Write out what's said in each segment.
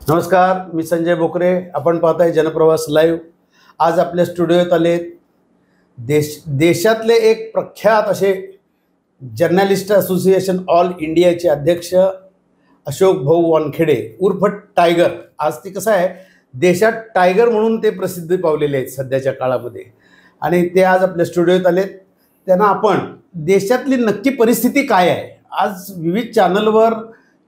नमस्कार, मी संजय बोकरे. आपण पाहताय जनप्रवास लाईव्ह. आज आपल्या स्टुडिओत आले देशातले एक प्रख्यात असे जर्नलिस्ट असोसिएशन ऑल इंडियाचे अध्यक्ष अशोक भाऊ वानखेडे उर्फ टायगर. आज ते कसं आहे, देशात टायगर म्हणून ते प्रसिद्धी पावलेले आहेत सध्याच्या काळामध्ये, आणि ते आज आपल्या स्टुडिओत आलेत. त्यांना आपण देशातली नक्की परिस्थिती काय आहे, आज विविध चॅनलवर,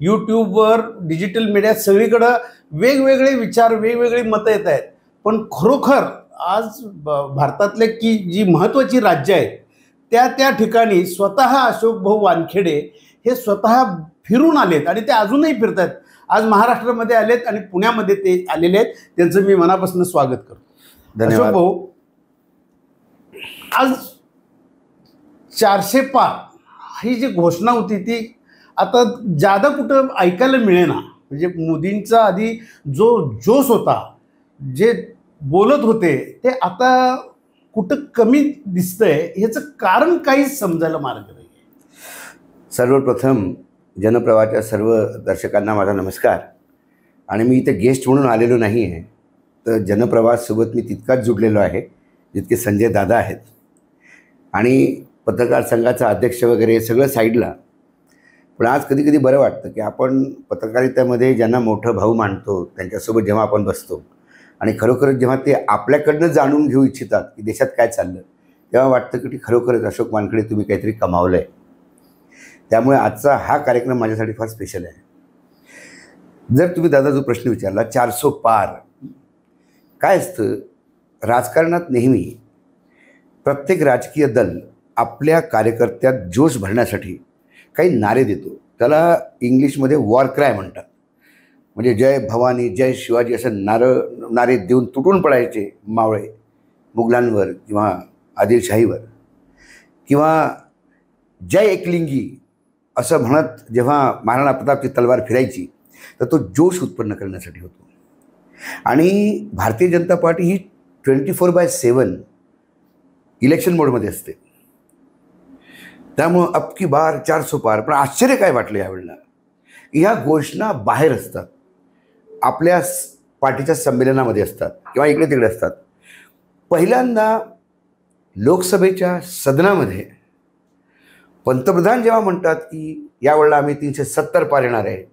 यूट्यूबवर, डिजिटल मीडियात सगळीकडं वेगवेगळे विचार, वेगवेगळी मतं येत आहेत. पण खरोखर आज भारतातले की जी महत्त्वाची राज्य आहेत त्या ठिकाणी स्वतः अशोक भाऊ वानखेडे हे स्वतः फिरून आलेत आणि ते अजूनही फिरत आहेत. आज महाराष्ट्रामध्ये आलेत आणि पुण्यामध्ये ते आलेले आहेत. त्यांचं मी मनापासून स्वागत करतो. धन्यवाद. अशोक भाऊ, आज 400 पार ही जी घोषणा होती ती आता जादा कुठं ऐकायला मिळेना. म्हणजे मोदींचा आधी जो जोश होता, जे बोलत होते, ते आता कुठं कमी दिसतंय. ह्याचं कारण काहीच समजायला मार्ग नाही. सर्वप्रथम जनप्रवाहाच्या सर्व दर्शकांना माझा नमस्कार. आणि मी इथे गेस्ट म्हणून आलेलो नाही आहे, तर जनप्रवाहासोबत मी तितकाच जुडलेलो आहे जितके संजय दादा आहेत. आणि पत्रकार संघाचा अध्यक्ष वगैरे सगळं साईडला. पण आज कधी कधी बरं वाटतं की आपण पत्रकारितेमध्ये ज्यांना मोठं भाऊ मानतो त्यांच्यासोबत जेव्हा आपण बसतो आणि खरोखरच जेव्हा ते आपल्याकडनं जाणून घेऊ इच्छितात की देशात काय चाललं, तेव्हा वाटतं की खरोखरच अशोक वानखेडे तुम्ही काहीतरी कमावलं आहे. त्यामुळे आजचा हा कार्यक्रम माझ्यासाठी फार स्पेशल आहे. जर तुम्ही दादा जो प्रश्न विचारला 400 पार काय असतं, राजकारणात नेहमी प्रत्येक राजकीय दल आपल्या कार्यकर्त्यात जोश भरण्यासाठी काही नारे देतो. त्याला इंग्लिशमध्ये वॉर क्राय म्हणतात. म्हणजे जय भवानी, जय शिवाजी असं नारे देऊन तुटून पडायचे मावळे मुघलांवर किंवा आदिलशाहीवर, किंवा जय एकलिंगी असं म्हणत जेव्हा महाराणा प्रतापची तलवार फिरायची तर तो जोश उत्पन्न करण्यासाठी होतो. आणि भारतीय जनता पार्टी ही 24/7 इलेक्शन मोडमध्ये असते. त्यामुळं अबकी बार 400 पार. पण आश्चर्य काय वाटलं यावेळेला, ह्या घोषणा बाहेर असतात, आपल्या पार्टीच्या संमेलनामध्ये असतात किंवा इकडे तिकडे असतात. पहिल्यांदा लोकसभेच्या सदनामध्ये पंतप्रधान जेव्हा म्हणतात की यावेळेला आम्ही 370 पार येणार आहे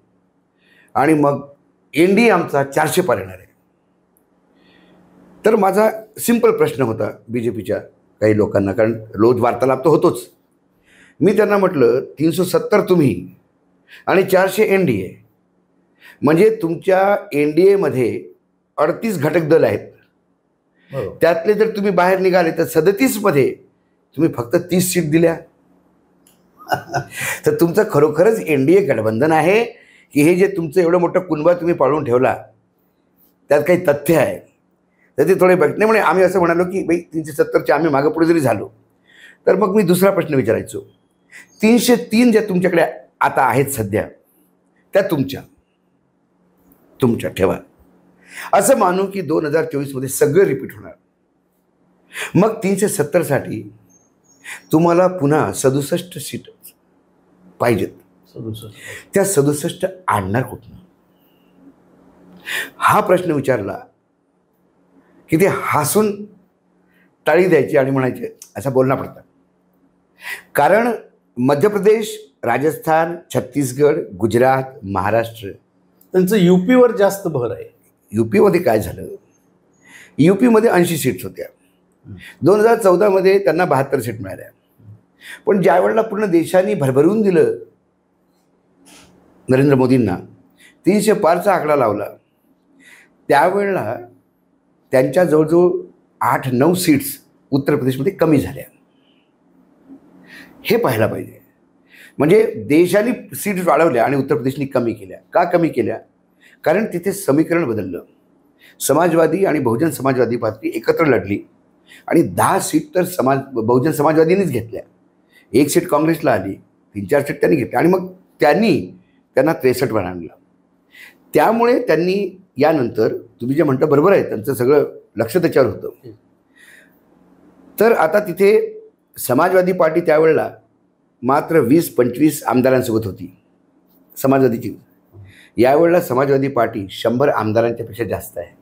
आणि मग एनडीए आमचा 400 पार येणार आहे, तर माझा सिंपल प्रश्न होता BJPच्या काही लोकांना, कारण रोज वार्तालाप तर होतोच. मी त्यांना म्हटलं 370 तुम्ही आणि 400 एनडीए, म्हणजे तुमच्या एनडीएमध्ये 38 घटक दल आहेत. त्यातले जर तुम्ही बाहेर निघाले तर 37मध्ये तुम्ही फक्त 30 सीट दिल्या. तर तुमचं खरोखरच एनडीए गठबंधन आहे की हे जे तुमचं एवढं मोठं कुनबा तुम्ही पाळून ठेवला त्यात काही तथ्य आहे? तर ते थोडे बघणे. म्हणजे आम्ही असं म्हणालो की बाई 370चे आम्ही मागं पुढे जरी झालो तर मग मी दुसरा प्रश्न विचारायचो, 303 ज्या तुमच्याकडे आता आहेत सध्या त्या तुमच्या ठेवा. असं मानू की 2024मध्ये सगळं रिपीट होणार. मग 370साठी तुम्हाला पुन्हा 67 सीट पाहिजेत. 67. त्या 67 आणणार कुठून? हा प्रश्न विचारला की ते हसून टाळी द्यायची आणि म्हणायचे असं बोलणं पडतं. कारण मध्य प्रदेश, राजस्थान, छत्तीसगड, गुजरात, महाराष्ट्र, त्यांचं यूपीवर जास्त भर आहे. यूपीमध्ये काय झालं, यूपीमध्ये 80 सीट्स होत्या. 2014मध्ये त्यांना 72 सीट मिळाल्या. पण ज्या वेळेला पूर्ण देशाने भरभरून दिलं नरेंद्र मोदींना, 300 पारचा आकडा लावला, त्यावेळेला त्यांच्या जवळजवळ 8-9 सीट्स उत्तर प्रदेशमध्ये कमी झाल्या. हे पाहायला पाहिजे. म्हणजे देशाने सीट्स वाढवल्या आणि उत्तर प्रदेशने कमी केल्या. का कमी केल्या? कारण तिथे समीकरण बदललं. समाजवादी आणि बहुजन समाजवादी पार्टी एकत्र लढली आणि 10 सीट तर बहुजन समाजवादीनेच घेतल्या. 1 सीट काँग्रेसला आली, 3-4 सीट त्यांनी घेतल्या आणि मग त्यांना 63 वर आणलं. त्यामुळे त्यांनी यानंतर तुम्ही जे म्हणता बरोबर आहे, त्यांचं सगळं लक्ष त्याच्यावर होतं. तर आता तिथे समाजवादी पार्टी त्यावेळेला मात्र 20-25 आमदारांसोबत होती समाजवादीची. यावेळेला समाजवादी पार्टी 100 आमदारांच्या पेक्षा जास्त आहे.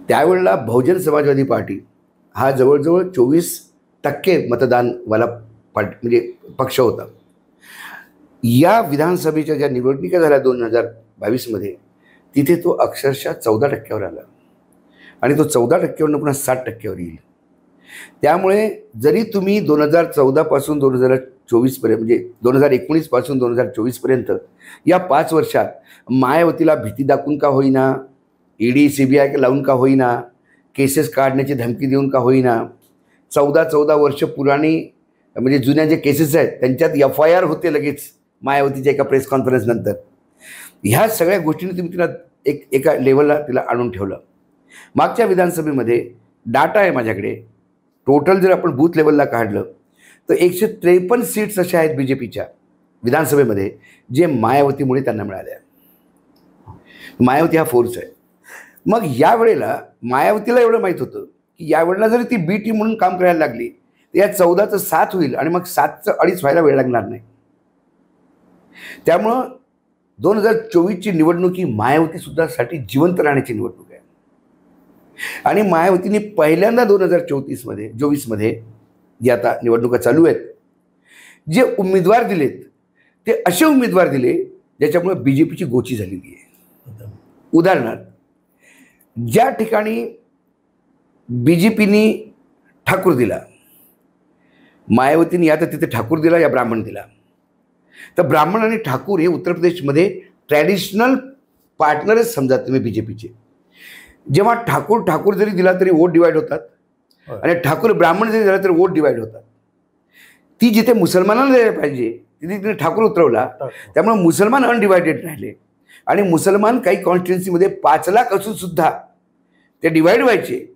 त्यावेळेला बहुजन समाजवादी पार्टी हा जवळजवळ 24% मतदानवाला म्हणजे पक्ष होता. या विधानसभेच्या ज्या निवडणुका झाल्या 2022मध्ये तिथे तो अक्षरशः 14% आला आणि तो 14%वरून पुन्हा 60%वर येईल. त्यामुळे जरी तुम्ही 2014 पासून 2024 पर्यंत म्हणजे 2019 पासून 2024 पर्यंत या 5 वर्षात मायावतीला भीती दाखवून का होईना, ईडी CBI लावून का होईना, केसेस काढण्याची धमकी देऊन का होईना, 14 वर्ष पुराणी म्हणजे जुन्या जे केसेस आहेत त्यांच्यात FIR होते लगेच मायावतीच्या एका प्रेस कॉन्फरन्सनंतर. ह्या सगळ्या गोष्टींनी तुम्ही तिला एका लेवलला तिला आणून ठेवलं. मागच्या विधानसभेमध्ये डाटा आहे माझ्याकडे, टोटल जर आपण बूथ लेवलला काढलं तर 153 सीट्स अशा आहेत BJPच्या विधानसभेमध्ये जे मायावतीमुळे त्यांना मिळाल्या. मायावती हा फोर्स आहे. मग यावेळेला मायावतीला एवढं माहीत होतं की यावेळेला जरी ती B टीम म्हणून काम करायला लागली तर या 14चं 7 होईल आणि मग 7चं 2.5 व्हायला वेळ लागणार नाही. त्यामुळं 2024ची निवडणूक ही मायावतीसुद्धा साठी जिवंत राहण्याची निवडणूक आहे. आणि मायावतीने पहिल्यांदा 2024मध्ये जे आता निवडणुका चालू आहेत जे उमेदवार दिलेत ते असे उमेदवार दिले ज्याच्यामुळे BJPची गोची झालेली आहे. उदाहरणार्थ ज्या ठिकाणी BJPनी ठाकूर दिला, मायावतीने या तर तिथे ठाकूर दिला या ब्राह्मण दिला. तर ब्राह्मण आणि ठाकूर हे उत्तर प्रदेशमध्ये ट्रॅडिशनल पार्टनरच समजा तुम्ही BJPचे. जेव्हा ठाकूर जरी दिला तरी वोट डिवाइड होतात आणि ठाकूर ब्राह्मण जरी दिला तरी वोट डिवाइड होतात. ती जिथे मुसलमानांना द्यायला पाहिजे तिथे तिने ठाकूर उतरवला, त्यामुळे मुसलमान अनडिवायडेड राहिले आणि मुसलमान काही कॉन्स्टिट्युन्सीमध्ये 5 लाख असून सुद्धा ते डिवाइड व्हायचे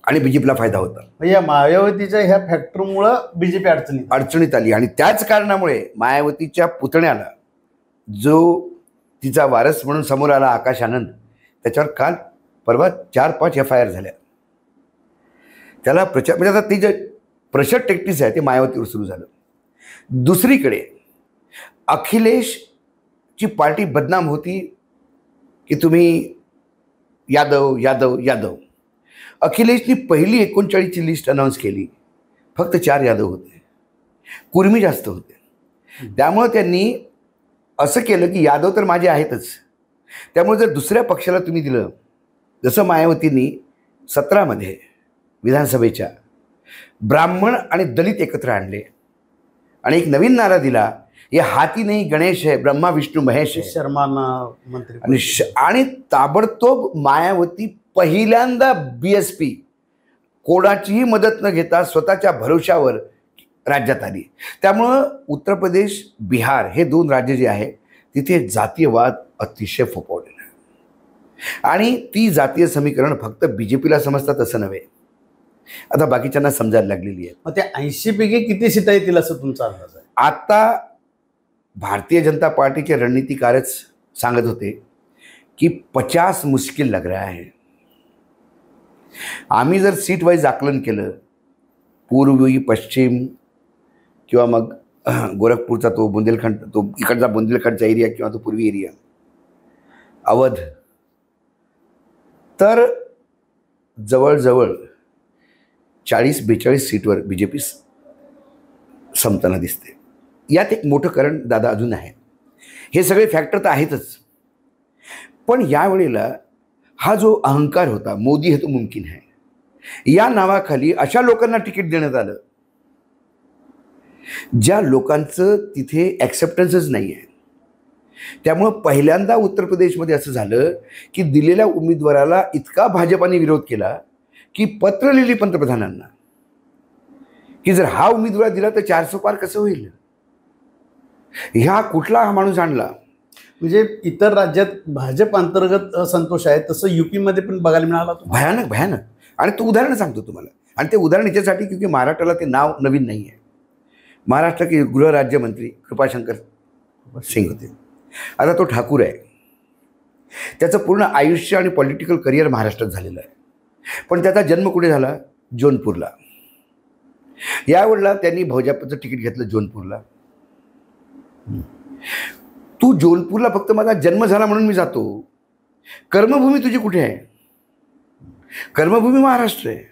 आणि BJPला फायदा होता. या मायावतीच्या ह्या फॅक्टरमुळं BJP अडचणीत आली आणि त्याच कारणामुळे मायावतीच्या पुतण्याला जो तिचा वारस म्हणून समोर आला आकाश आनंद, त्याच्यावर काल परवा 4-5 FIR झाल्या. त्याला प्रचार म्हणजे आता ती जे प्रेशर टेक्टिक्स आहे ते मायावतीवर सुरू झालं. दुसरीकडे अखिलेशची पार्टी बदनाम होती की तुम्ही यादव. अखिलेशनी पहिली 39ची लिस्ट अनाऊन्स केली, फक्त 4 यादव होते, कुर्मी जास्त होते. त्यामुळे त्यांनी असं केलं की यादव तर माझे आहेतच, त्यामुळे जर दुसऱ्या पक्षाला तुम्ही दिलं, जसं मायावतींनी 17मध्ये विधानसभेच्या ब्राह्मण आणि दलित एकत्र आणले आणि एक नवीन नारा दिला, हे हाती नाही गणेश है, ब्रह्मा विष्णू महेश है. शर्मा मंत्री आणि ताबडतोब मायावती पहिल्यांदा BSP कोणाचीही मदत न घेता स्वतःच्या भरोशावर राज्यात आली. त्यामुळं उत्तर प्रदेश बिहार हे 2 राज्य जे आहे तिथे जातीयवाद अतिशय फोफावलेला आहे आणि ती जातीय समीकरण फक्त BJPला समजतात असं नव्हे, आता बाकीच्यांना समजायला लागलेली आहे. मग ते 80 पैकी किती सीटा येतील असं तुमचा अंदाज आहे? आता भारतीय जनता पार्टीचे रणनीतिकारच सांगत होते की 50 मुश्किल लग रहा है. आम्ही जर सीट वाईज आकलन केलं, पूर्वी पश्चिम किंवा मग गोरखपूरचा तो बुंदेलखंड, तो इकडचा बुंदेलखंडचा एरिया किंवा तो पूर्वी एरिया, अवध, तर जवळजवळ 40-42 सीटवर BJP संपताना दिसते. यात एक मोठं कारण दादा अजून आहे. हे सगळे फॅक्टर तर आहेतच, पण यावेळेला हा जो अहंकार होता, मोदी है तो मुमकिन है, या नावाखाली अशा लोकांना तिकीट देण्यात आलं ज्या लोकांचं तिथे ॲक्सेप्टन्सच नाही आहे. त्यामुळं पहिल्यांदा उत्तर प्रदेशमध्ये असं झालं की दिलेल्या उमेदवाराला इतका भाजपाने विरोध केला की पत्र लिहिली पंतप्रधानांना की जर हा उमेदवार दिला तर 400 पार कसं होईल, ह्या कुठला हा माणूस आणला. म्हणजे इतर राज्यात भाजप अंतर्गत असंतोष आहे, तसं UPमध्ये पण बघायला मिळाला. भयानक. आणि तो उदाहरण सांगतो तुम्हाला, आणि ते उदाहरण याच्यासाठी क्योंकि महाराष्ट्राला ते नाव नवीन नाही आहे. महाराष्ट्र के गृहराज्यमंत्री कृपाशंकर सिंग होते, आता तो ठाकूर आहे. त्याचं पूर्ण आयुष्य आणि पॉलिटिकल करिअर महाराष्ट्रात झालेलं आहे, पण त्याचा जन्म कुठे झाला? जौनपूरला. यावेळेला त्यांनी भाजपचं तिकीट घेतलं जौनपूरला. तू तू जौनपूरला फक्त माझा जन्म झाला म्हणून मी जातो. कर्मभूमी तुझी कुठे आहे? कर्मभूमी महाराष्ट्र आहे.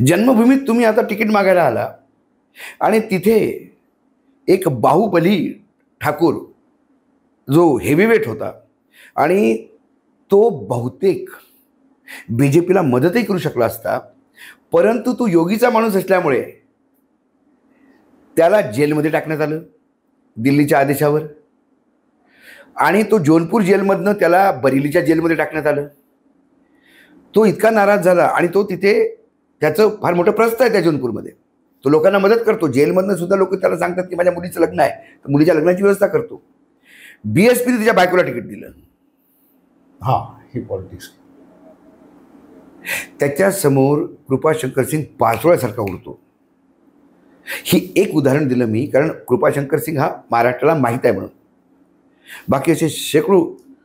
जन्मभूमीत तुम्ही आता तिकीट मागायला आला आणि तिथे एक बाहुबली ठाकूर जो हेवीवेट होता आणि तो बहुतेक BJPला मदतही करू शकला असता, परंतु तो योगीचा माणूस असल्यामुळे त्याला जेलमध्ये टाकण्यात आलं दिल्लीच्या आदेशावर आणि तो जौनपूर जेलमधनं त्याला बरेलीच्या जेलमध्ये टाकण्यात आलं. तो इतका नाराज झाला आणि तो तिथे त्याचं फार मोठं प्रस्थ आहे त्या जौनपूरमध्ये. तो लोकांना मदत करतो. जेलमधनं सुद्धा लोक त्याला सांगतात की माझ्या मुलीचं लग्न आहे, तर मुलीच्या लग्नाची व्यवस्था करतो. BSPने त्याच्या बायकोला तिकीट दिलं. हा, ही पॉलिटिक्स. त्याच्यासमोर कृपाशंकर सिंग पाचोळ्यासारखा उडतो. ही एक उदाहरण दिलं मी, कारण कृपाशंकर सिंग हा महाराष्ट्राला माहीत आहे म्हणून. बाकी असे शेकडो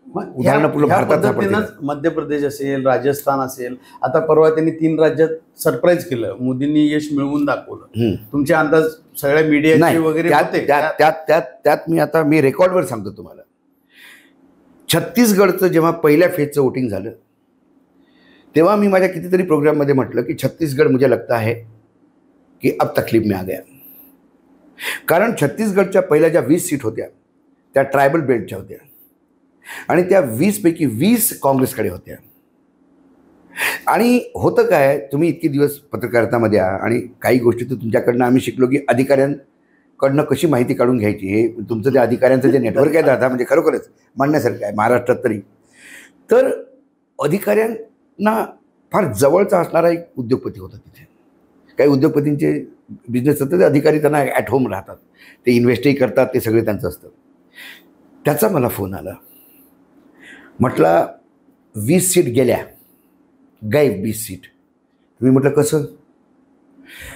उदाहरणं पूर्ण भारतात सापडतात. मध्य प्रदेश असेल, राजस्थान असेल, आता परवा त्यांनी 3 राज्यात सरप्राईज केलं. मोदींनी यश मिळवून दाखवलं. तुमचे अंदाज सगळ्या मीडियाचे वगैरे होते त्यात मी रेकॉर्डवर सांगतो तुम्हाला. छत्तीसगडचं जेव्हा पहिल्या फेजचं वोटिंग झालं तेव्हा मी माझ्या कितीतरी प्रोग्राममध्ये म्हटलं की छत्तीसगड मुझे लगता है की अब तकलीफ में आ गया. कारण छत्तीसगडच्या पहिल्या ज्या 20 सीट होत्या त्या ट्रायबल बेल्टच्या होत्या आणि त्या 20 पैकी 20 काँग्रेसकडे होत्या. आणि होतं काय, तुम्ही इतके दिवस पत्रकारितामध्ये आणि काही गोष्टी तर तुमच्याकडनं आम्ही शिकलो की अधिकाऱ्यांकडनं कशी माहिती काढून घ्यायची. हे तुमचं त्या अधिकाऱ्यांचं जे नेटवर्क आहे दादा, म्हणजे खरोखरच मानण्यासारखं आहे महाराष्ट्रात तरी. तर अधिकाऱ्यांना फार जवळचा असणारा एक उद्योगपती होता तिथे. काही उद्योगपतींचे बिझनेस असतात, अधिकारी त्यांना ॲट होम राहतात, ते इन्व्हेस्टही करतात, ते सगळे त्यांचं असतं. त्याचा मला फोन आला. म्हटलं 20 सीट गेल्या, गायब 20 सीट. मी म्हटलं कसं?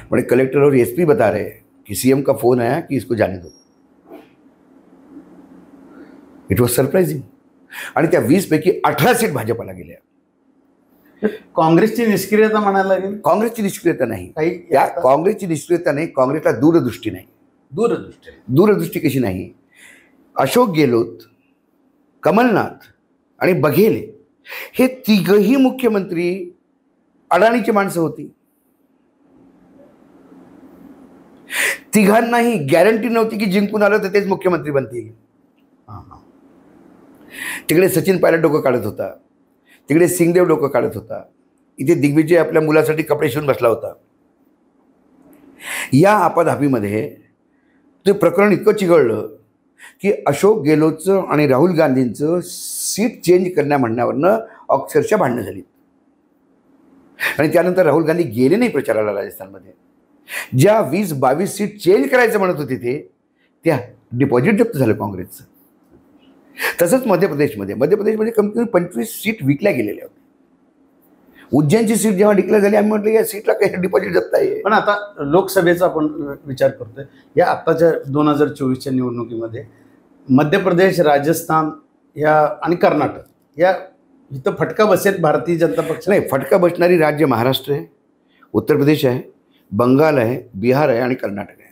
म्हणजे कलेक्टर और SP बता रहे कि CM का फोन आया कि इसको जाने दो. It was surprising. आणि त्या 20 पैकी 18 सीट भाजपला गेल्या. काँग्रेसची निष्क्रियता म्हणायला लागेल. काँग्रेसची निष्क्रियता नाही, त्या काँग्रेसची निष्क्रियता नाही, काँग्रेसला दूरदृष्टी नाही. दूरदृष्टी कशी नाही? अशोक गेहलोत, कमलनाथ आणि बघेल हे तिघही मुख्यमंत्री अडाणीची माणसं होती. तिघांनाही गॅरंटी नव्हती की जिंकून आलं तर तेच मुख्यमंत्री बनतील. तिकडे सचिन पायलट डोकं काढत होता, तिकडे सिंगदेव डोकं काढत होता, इथे दिग्विजय आपल्या मुलासाठी कपडे शिवून बसला होता. या आपाधापीमध्ये ते प्रकरण इतकं चिघळलं की अशोक गेहलोतचं आणि राहुल गांधींचं सीट चेंज करण्या म्हणण्यावरनं अक्षरशः भांडणं झाली. आणि त्यानंतर राहुल गांधी गेले नाही प्रचाराला राजस्थानमध्ये. ज्या 20-22 सीट चेंज करायचं म्हणत होते ते त्या डिपॉझिट जप्त झालं काँग्रेसचं. तसंच मध्य प्रदेशमध्ये कमीत कमी 25 सीट विकल्या गेलेल्या होत्या. उज्जैनची सीट जेव्हा डिक्लेअर झाली, आम्ही म्हटलं या सीटला काही डिपॉझिट जप्त आहे. पण आता लोकसभेचा आपण विचार करतोय. या आत्ताच्या 2024च्या निवडणुकीमध्ये मध्य प्रदेश, राजस्थान या आणि कर्नाटक या इथं फटका बसेल भारतीय जनता पक्ष? नाही, फटका बसणारी राज्य महाराष्ट्र आहे, उत्तर प्रदेश आहे, बंगाल आहे, बिहार आहे आणि कर्नाटक आहे.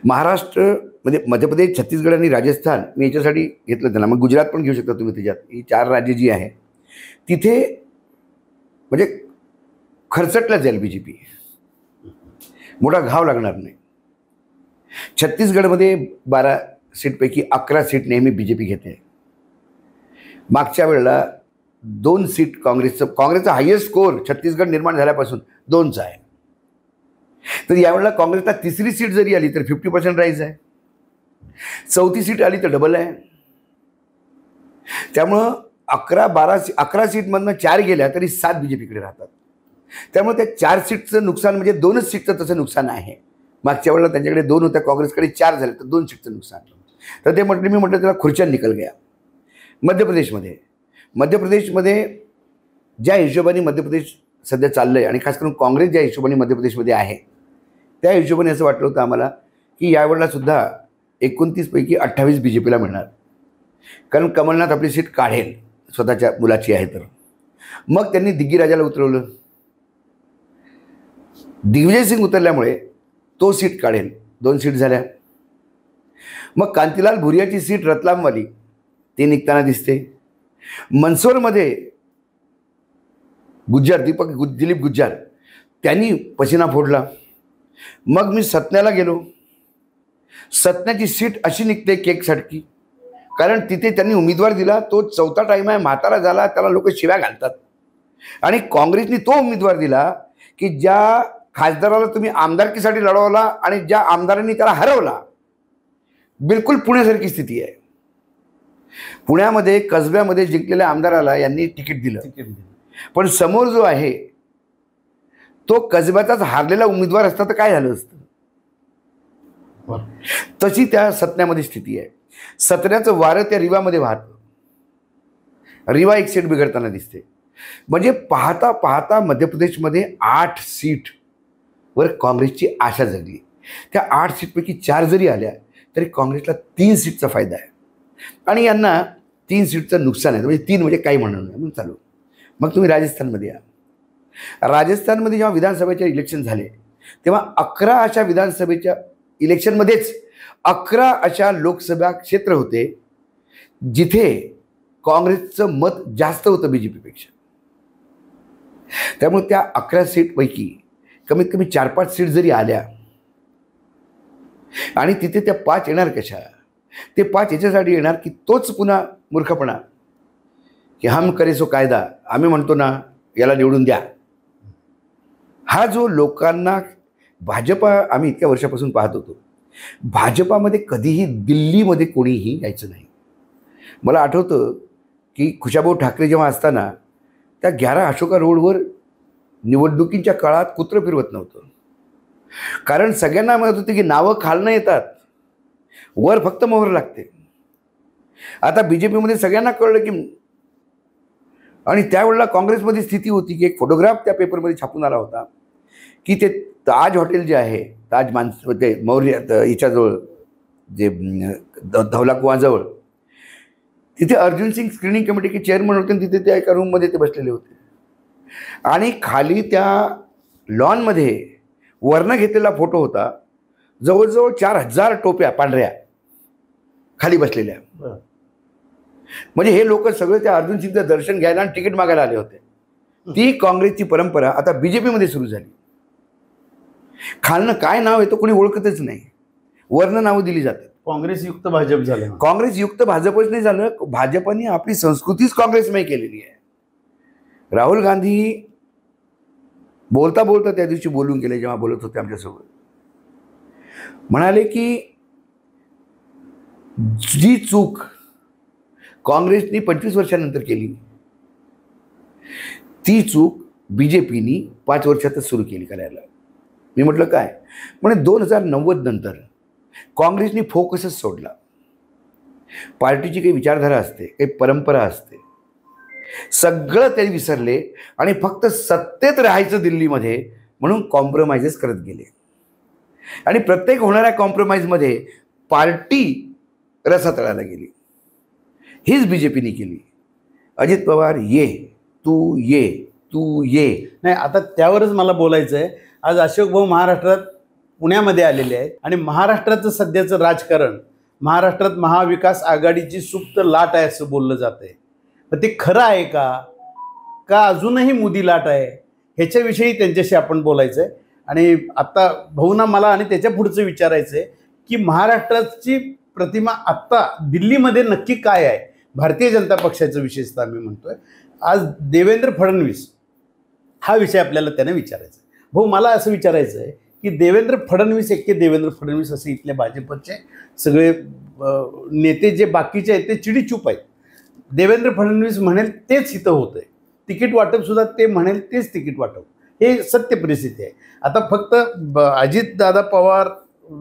महाराष्ट्र म्हणजे मध्य प्रदेश, छत्तीसगड आणि राजस्थान मी याच्यासाठी घेतलं त्यांना. मग गुजरात पण घेऊ शकता तुम्ही. त्याच्यात ही 4 राज्य जी आहे तिथे म्हणजे खरचटला जाईल BJP, मोठा घाव लागणार नाही. छत्तीसगडमध्ये 12 सीटपैकी 11 सीट नेहमी BJP घेते. मागच्या वेळेला 2 सीट काँग्रेसचा हायेस्ट स्कोअर छत्तीसगड निर्माण झाल्यापासून 2चा आहे. तर यावेळेला काँग्रेसला 3री सीट जरी आली तर 50% राईज आहे, 4थी सीट आली तर डबल आहे. त्यामुळं 11 सीटमधनं 4 गेल्या तरी 7 BJPकडे राहतात. त्यामुळे त्या 4 सीटचं नुकसान म्हणजे 2च सीटचं तसं नुकसान आहे. मागच्या वेळेला त्यांच्याकडे 2 होत्या, काँग्रेसकडे 4 झाले, तर 2 सीटचं नुकसान. तर ते म्हटलं, मी म्हटलं त्याला खुर्च्या निकल गया. मध्य प्रदेशमध्ये ज्या हिशोबाने मध्य प्रदेश सध्या चाललं आहे आणि खास करून काँग्रेस ज्या हिशोबाने मध्य प्रदेशमध्ये आहे त्या हिशोबाने असं वाटलं होतं आम्हाला की यावेळेला सुद्धा 29 पैकी 28 BJPला मिळणार. कारण कमलनाथ आपली सीट काढेल, स्वतःच्या मुलाची आहे तर. मग त्यांनी दिग्गीराजाला उतरवलं. दिग्विजय सिंग उतरल्यामुळे तो सीट काढेल, 2 सीट झाल्या. मग कांतीलाल भुरियाची सीट रतलामवाली ती निघताना दिसते. मंदसौरमध्ये दिलीप गुज्जार त्यांनी पसीना फोडला. मग मी सतन्याला गेलो. सतन्याची सीट अशी निघते केकसारखी, कारण तिथे त्यांनी उमेदवार दिला, तो चौथा टाईम आहे, म्हातारा झाला, त्याला लोक शिव्या घालतात. आणि काँग्रेसने तो उमेदवार दिला की ज्या खासदाराला तुम्ही आमदारकीसाठी लढवला आणि ज्या आमदारांनी त्याला हरवला. बिलकुल पुण्यासारखी स्थिती आहे. पुण्यामध्ये कसब्यामध्ये जिंकलेल्या आमदाराला यांनी तिकीट दिलं, पण समोर जो आहे तो कसब्याचाच हारलेला उमेदवार असता तर काय झालं असतं. तशी त्या सतन्यामध्ये स्थिती आहे. सतन्याचं वारं त्या रिवामध्ये वाहतं. रिवा एक सीट बिघडताना दिसते. म्हणजे पाहता पाहता मध्य प्रदेशमध्ये 8 सीटवर काँग्रेसची आशा जगली. त्या 8 सीटपैकी 4 जरी आल्या तरी काँग्रेसला 3 सीटचा फायदा आहे आणि यांना 3 सीटचं नुकसान आहे. म्हणजे 3 म्हणजे काही म्हणून म्हणून चालू. मग तुम्ही राजस्थानमध्ये या. राजस्थानमध्ये जेव्हा विधानसभेचे इलेक्शन झाले तेव्हा 11 अशा विधानसभेच्या इलेक्शनमध्येच 11 अशा लोकसभा क्षेत्र होते जिथे काँग्रेसचं मत जास्त होतं BJP-पेक्षा. त्यामुळे त्या 11 सीटपैकी कमीत कमी 4-5 सीट जरी आल्या आणि तिथे त्या 5 येणार कशा. ते 5 याच्यासाठी येणार की तोच पुन्हा मूर्खपणा की हम करे सो कायदा, आम्ही म्हणतो ना याला निवडून द्या. हा जो लोकांना भाजपा आम्ही इतक्या वर्षापासून पाहत होतो. भाजपामध्ये कधीही दिल्लीमध्ये कोणीही यायचं नाही. मला आठवतं की खुशाभाऊ ठाकरे जेव्हा असताना त्या 11 अशोका रोडवर निवडणुकीच्या काळात कुत्रं फिरवत नव्हतं, कारण सगळ्यांना माहीत होतं की नावं खालनं येतात, वर फक्त मोहर लागते. आता BJPमध्ये सगळ्यांना कळलं की. आणि त्यावेळेला काँग्रेसमध्ये स्थिती होती की एक फोटोग्राफ त्या पेपरमध्ये छापून आला होता की ते ताज हॉटेल जे आहे, ताज ते मौर्य याच्याजवळ जे धवला कुआजवळ, तिथे अर्जुन सिंग स्क्रीनिंग कमिटीचे चेअरमन होते. तिथे त्या एका रूममध्ये ते बसलेले होते आणि खाली त्या लॉनमध्ये वरनं घेतलेला फोटो होता. जवळजवळ 4000 टोप्या पांढऱ्या खाली बसलेल्या. म्हणजे हे लोक सगळे त्या अर्जुन सिंगचं दर्शन घ्यायला आणि तिकीट मागायला आले होते. ती काँग्रेसची परंपरा आता BJPमध्ये सुरू झाली. खालनं काय नाव आहे तो कोणी ओळखतच नाही, वरनं नावं दिली जातात. काँग्रेस युक्त भाजप झालं. काँग्रेस युक्त भाजपच नाही झालं, भाजपने आपली संस्कृतीच काँग्रेसमय केलेली आहे. राहुल गांधी बोलता बोलता त्या दिवशी बोलून गेले, जेव्हा बोलत होते आमच्यासोबत, म्हणाले की जी चूक काँग्रेसनी 25 वर्षानंतर केली ती चूक BJPनी 5 वर्षातच सुरू केली करायला. मी म्हटलं काय. म्हणजे 2090 नंतर काँग्रेसनी फोकसच सोडला. पार्टीची काही विचारधारा असते, काही परंपरा असते, सगळं ते विसरले आणि फक्त सत्तेत राहायचं दिल्लीमध्ये म्हणून कॉम्प्रोमाइजेस करत गेले. आणि प्रत्येक होणाऱ्या कॉम्प्रोमाइजमध्ये पार्टी रसातळाला गेली. हीच BJPने केली. अजित पवार ये, तू ये, तू ये. नाही, आता त्यावरच मला बोलायचं आहे. आज अशोक भाऊ महाराष्ट्रात पुण्यामध्ये आलेले आहेत आणि महाराष्ट्राचं सध्याचं राजकारण, महाराष्ट्रात महाविकास आघाडीची सुप्त लाट आहे असं बोललं जात आहे. पण ते खरं आहे का अजूनही मुदी लाट आहे, ह्याच्याविषयी त्यांच्याशी आपण बोलायचं आहे. आणि आत्ता भाऊंना मला आणि त्याच्या पुढचं विचारायचं आहे की महाराष्ट्राची प्रतिमा आत्ता दिल्लीमध्ये नक्की काय आहे. भारतीय जनता पक्षाचं विशेषतः मी म्हणतोय. आज देवेंद्र फडणवीस हा विषय आपल्याला त्याने विचारायचा आहे. भाऊ, मला असं विचारायचं आहे की देवेंद्र फडणवीस असे इथले भाजपचे सगळे नेते जे बाकीचे आहेत ते चिडीचूप आहेत. देवेंद्र फडणवीस म्हणेल तेच इथं होतंय. तिकीट वाटपसुद्धा ते म्हणेल तेच तिकीट वाटप, हे सत्य परिस्थिती आहे. आता फक्त अजितदादा पवार,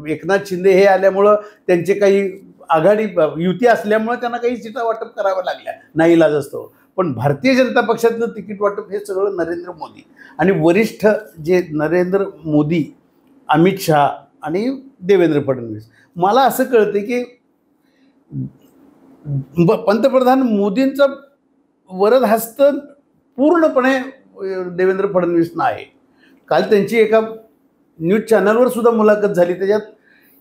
एकनाथ शिंदे हे आल्यामुळं त्यांचे काही आघाडी युती असल्यामुळे त्यांना काही सीटा वाटप कराव्या लागल्या, नाही इलाज असतो. पण भारतीय जनता पक्षातलं तिकीट वाटप हे सगळं नरेंद्र मोदी आणि वरिष्ठ जे नरेंद्र मोदी, अमित शहा आणि देवेंद्र फडणवीस. मला असं कळतं की पंतप्रधान मोदींचा वरद हस्त पूर्णपणे देवेंद्र फडणवीसना आहे. काल त्यांची एका न्यूज चॅनलवर सुद्धा मुलाखत झाली, त्याच्यात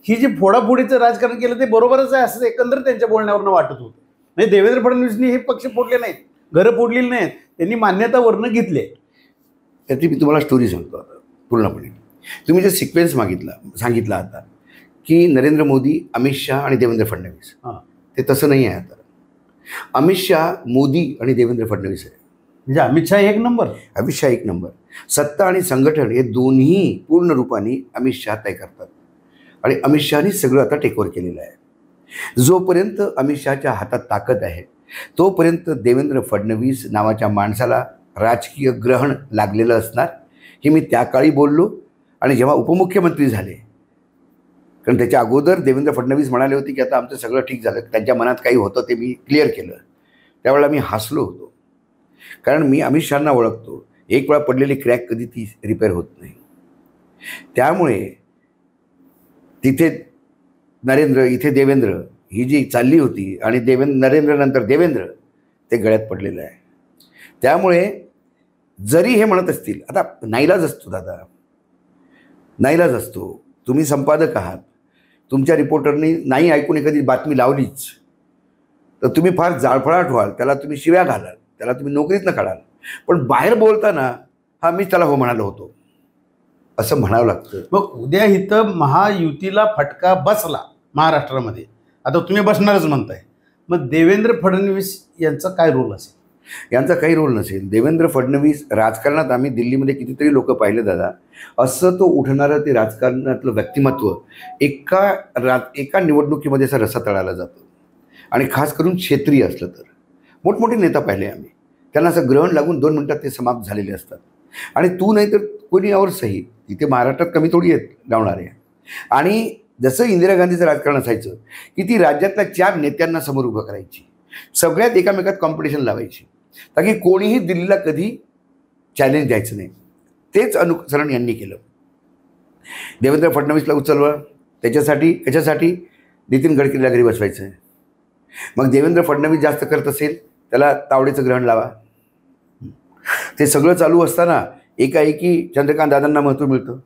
ही जी फोडाफोडीचं राजकारण केलं ते बरोबरच आहे असं एकंदर त्यांच्या बोलण्यावरनं वाटत होतं. म्हणजे देवेंद्र फडणवीसनी हे पक्ष फोडले नाहीत, घरं फोडलेली नाहीत, त्यांनी मान्यता वरनं घेतली. त्याची मी तुम्हाला स्टोरी सांगतो आता पूर्णपणे. तुम्ही जे सिक्वेन्स सांगितला आता की नरेंद्र मोदी, अमित शहा आणि देवेंद्र फडणवीस, ते तसं नाही आहे. आता अमित शहा, मोदी आणि देवेंद्र फडणवीस आहे. म्हणजे अमित शहा एक नंबर. अमित शहा एक नंबर. सत्ता आणि संघटन हे दोन्ही पूर्ण रूपाने अमित शहा तय करतात आणि अमित शहानी सगळं आता टेकओव्हर केलेलं आहे. जोपर्यंत अमित शहाच्या हातात ताकद आहे तोपर्यंत देवेंद्र फडणवीस नावाच्या माणसाला राजकीय ग्रहण लागलेलं असणार. हे मी त्या काळी बोललो. आणि जेव्हा उपमुख्यमंत्री झाले, कारण त्याच्या अगोदर देवेंद्र फडणवीस म्हणाले होते की आता आमचं सगळं ठीक झालं, त्यांच्या मनात काही होतं ते मी क्लिअर केलं. त्यावेळेला मी हसलो होतो, कारण मी अमित शहांना ओळखतो. एक वेळा पडलेली क्रॅक कधी ती रिपेअर होत नाही. त्यामुळे तिथे नरेंद्र, इथे देवेंद्र, ही जी चालली होती आणि नरेंद्रनंतर देवेंद्र, ते गळ्यात पडलेलं आहे. त्यामुळे जरी हे म्हणत असतील, आता नाईलाज असतो दादा, नाईलाज असतो. तुम्ही संपादक आहात, तुमच्या रिपोर्टरनी नाही ऐकून एखादी बातमी लावलीच तर तुम्ही फार जाळफळाट व्हाल, त्याला तुम्ही शिव्या घालाल, त्याला तुम्ही नोकरीतनं काढाल. पण बाहेर बोलताना हा मी त्याला हो म्हणालो होतो असं म्हणावं लागतं. मग उद्या इथं महायुतीला फटका बसला महाराष्ट्रामध्ये, आता तुम्ही बसणारच म्हणताय, मग देवेंद्र फडणवीस यांचा काय रोल असेल? यांचा काही रोल नसेल. देवेंद्र फडणवीस राजकारणात, आम्ही दिल्लीमध्ये कितीतरी लोक पाहिले दादा, असं तो उठणारं ते राजकारणातलं व्यक्तिमत्व एका निवडणुकीमध्ये असा रसा तळाला जातो. आणि खास करून क्षेत्रीय असलं तर मोठमोठे नेता पाहिले आम्ही, त्यांना असं ग्रहण लागून 2 मिनिटात ते समाप्त झालेले असतात. आणि तू नाही तर कोणी यावर सही, तिथे महाराष्ट्रात कमी थोडी आहेत लावणारे. आणि जसं इंदिरा गांधीचं राजकारण असायचं की ती राज्यातल्या 4 नेत्यांना समोर उभं करायची, सगळ्यात एकामेकात कॉम्पिटिशन लावायची, ताकी कोणीही दिल्लीला कधी चॅलेंज द्यायचं नाही. तेच अनुसरण यांनी केलं. देवेंद्र फडणवीसला उचलवा, त्याच्यासाठी नितीन गडकरीला घरी बसवायचं आहे. मग देवेंद्र फडणवीस जास्त करत असेल त्याला तावडेचं ग्रहण लावा. ते सगळं चालू असताना एकाएकी चंद्रकांत दादांना महत्त्व मिळतं.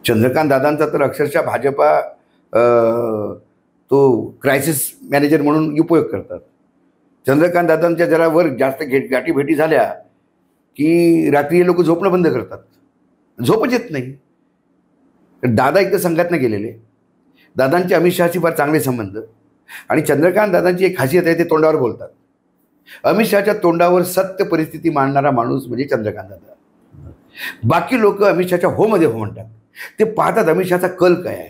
चंद्रकांत दादांचा तर अक्षरशः भाजपा तो क्रायसिस मॅनेजर म्हणून उपयोग करतात. चंद्रकांत दादांच्या जरा वर जास्त गाठीभेटी झाल्या की रात्री हे लोक झोपणं बंद करतात, झोपच येत नाही. दादा एकदा संघातनं गेलेले, दादांचे अमित शहाशी फार चांगले संबंध. आणि चंद्रकांत दादांची एक खासियत आहे, ते तोंडावर बोलतात. अमित शहाच्या तोंडावर सत्य परिस्थिती मांडणारा माणूस म्हणजे चंद्रकांत दादा. बाकी लोक अमित शहाच्या हो मध्ये हो म्हणतात. ते पाहतात अमित शहाचा कल काय आहे.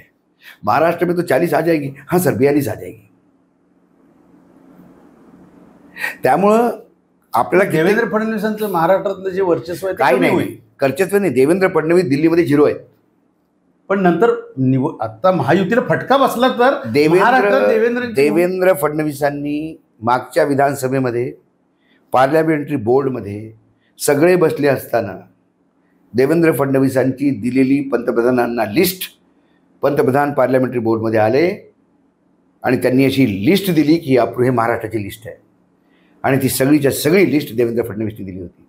महाराष्ट्र में तो 40 आ जाएगी, हाँ सर 42 आ जाएगी. त्यामुळं आपल्याला देवेंद्र फडणवीसांचं महाराष्ट्रातलं जे वर्चस्व आहे काय नाही, वर्चस्व नाही. देवेंद्र फडणवीस दिल्लीमध्ये 0 आहेत. पण नंतर आता महायुतीला फटका बसला तर देवेंद्र फडणवीसांनी मागच्या विधानसभेमध्ये पार्लमेंटरी बोर्डमध्ये सगळे बसले असताना देवेंद्र फडणवीसांची दिलेली पंतप्रधानांना लिस्ट, पंतप्रधान पार्लमेंटरी बोर्डमध्ये आले आणि त्यांनी अशी लिस्ट दिली की हे महाराष्ट्राची लिस्ट आहे. आणि ती सगळीच्या सगळी लिस्ट देवेंद्र फडणवीसनी दिली होती.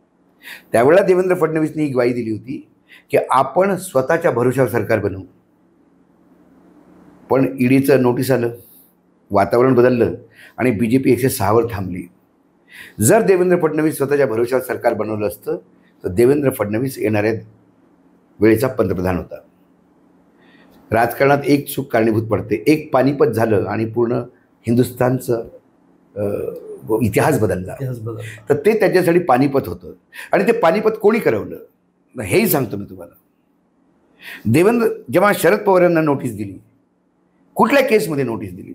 त्यावेळेला देवेंद्र फडणवीसनी ही ग्वाही दिली होती की आपण स्वतःच्या भरोशावर सरकार बनवू. पण ईडीचं नोटीस आलं, वातावरण बदललं आणि BJP 106 थांबली. जर देवेंद्र फडणवीस स्वतःच्या भरोशावर सरकार बनवलं असतं तर देवेंद्र फडणवीस येणाऱ्या वेळेचा पंतप्रधान होता. राजकारणात एक चूक कारणीभूत पडते. एक पानिपत झालं आणि पूर्ण हिंदुस्थानचं इतिहास बदलला. तर ते त्याच्यासाठी पानिपत होतं. आणि ते पानिपत कोणी करवलं हेही सांगतो मी तुम्हाला. जेव्हा शरद पवार यांना नोटीस दिली, कुठल्या केसमध्ये नोटीस दिली,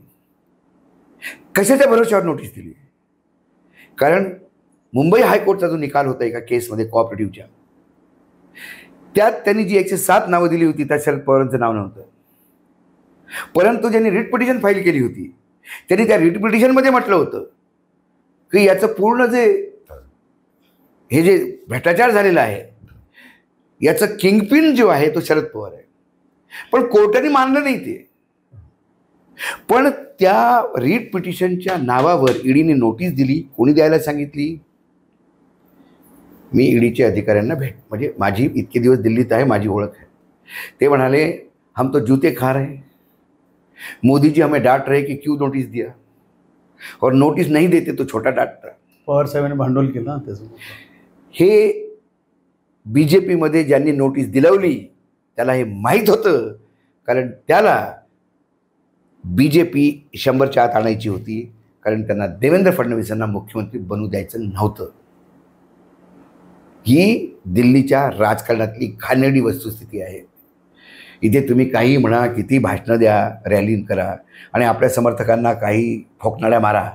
कशाच्या भरोश्यावर नोटीस दिली? कारण मुंबई हायकोर्टचा जो निकाल होता एका केसमध्ये कोऑपरेटिव्हच्या, त्यात त्यांनी जी 107 नावं दिली होती त्यात शरद पवारांचं नाव नव्हतं. परंतु ज्यांनी रिट पिटिशन फाईल केली होती त्यांनी त्या रिट पिटिशनमध्ये म्हटलं होतं की याचं पूर्ण हे जे भ्रष्टाचार झालेला आहे याचं किंगपिन जो आहे तो शरद पवार आहे. पण कोर्टाने मानलं नाही ते. पण त्या रिट पिटिशनच्या नावावर ईडीने नोटीस दिली. कोणी द्यायला सांगितली? मी ईडीच्या अधिकाऱ्यांना म्हणजे माझी इतके दिवस दिल्लीत आहे, माझी ओळख आहे. ते म्हणाले हम तो जूते खा रहे हैं। मोदी जी हमें डांट रहे कि क्यों नोटिस दिया, और नोटिस नहीं देते तो छोटा डांटता। पवार साहेबांनी भांडवल केलं ना त्यासोबत. हे BJPमध्ये ज्यांनी नोटीस दिलवली त्याला हे माहीत होतं, कारण त्याला BJP 100च्या आत आणायची होती, कारण त्यांना देवेंद्र फडणवीसांना मुख्यमंत्री बनू द्यायचं नव्हतं. ही दिल्लीच्या राजकारणातली घाणेरडी वस्तुस्थिती आहे. इथे तुम्ही काही म्हणा, किती भाषणं द्या, रॅली करा आणि आपल्या समर्थकांना काही ठोकणाऱ्या मारा,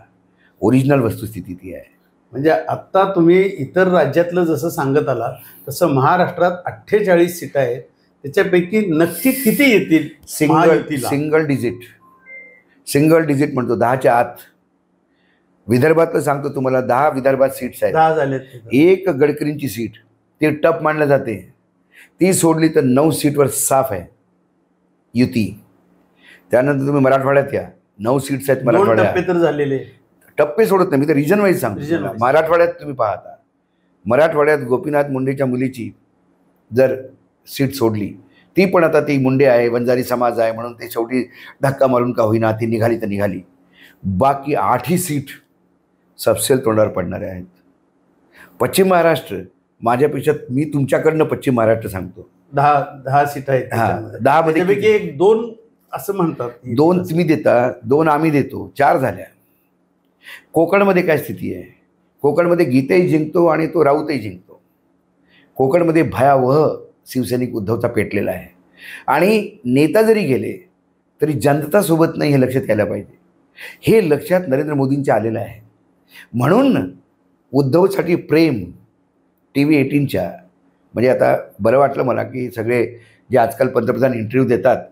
ओरिजिनल वस्तुस्थिती ती आहे. म्हणजे आत्ता तुम्ही इतर राज्यातलं जसं सांगत आला तसं महाराष्ट्रात 48 सीटा आहेत, त्याच्यापैकी नक्की किती येतील महायुतीला? सिंगल डिजिट म्हणतो, 10च्या आत. विदर्भातलं सांगतो तुम्हाला, 10 विदर्भात सीट्स आहेत. 10 झालेत. एक गडकरींची सीट ती टप मानल्या जाते, ती सोडली तर 9 सीटवर साफ आहे युती. त्यानंतर तुम्ही मराठवाड्यात या, 9 सीट्स आहेत मराठवाड्यात. टप्पे तर झालेले, टप्पे सोडत नाही, मी तर रिजन वाईज सांगतो. मराठवाड्यात तुम्ही पाहता, मराठवाड्यात गोपीनाथ मुंडेच्या मुलीची जर सीट सोडली, ती पण आता ती मुंडे आहे, वंजारी समाज आहे म्हणून ते शेवटी धक्का मारून का होईना ती निघाली तर निघाली. बाकी 8ही सीट सबसेल तोंडावर पडणारे आहेत. पश्चिम महाराष्ट्र, माझ्यापेक्षा मी तुमच्याकडनं पश्चिम महाराष्ट्र सांगतो, 10 सीट आहेत. हां, 10 मध्ये 1-2 असं म्हणतात. 2 तुम्ही देता, 2 आम्ही देतो, 4 झाल्या. कोकणमध्ये काय स्थिती आहे? कोकणमध्ये गीताही जिंकतो आणि तो राऊतही जिंकतो. कोकणमध्ये भयावह शिवसैनिक उद्धवचा पेटलेला आहे, आणि नेता जरी गेले तरी जनता सोबत नाही, हे लक्षात यायला पाहिजे. हे लक्षात नरेंद्र मोदींच्या आलेलं आहे. म्हणून उद्धवसाठी प्रेम TV 18च्या, म्हणजे आता बरं वाटलं मला की सगळे जे आजकाल पंतप्रधान इंटरव्ह्यू देतात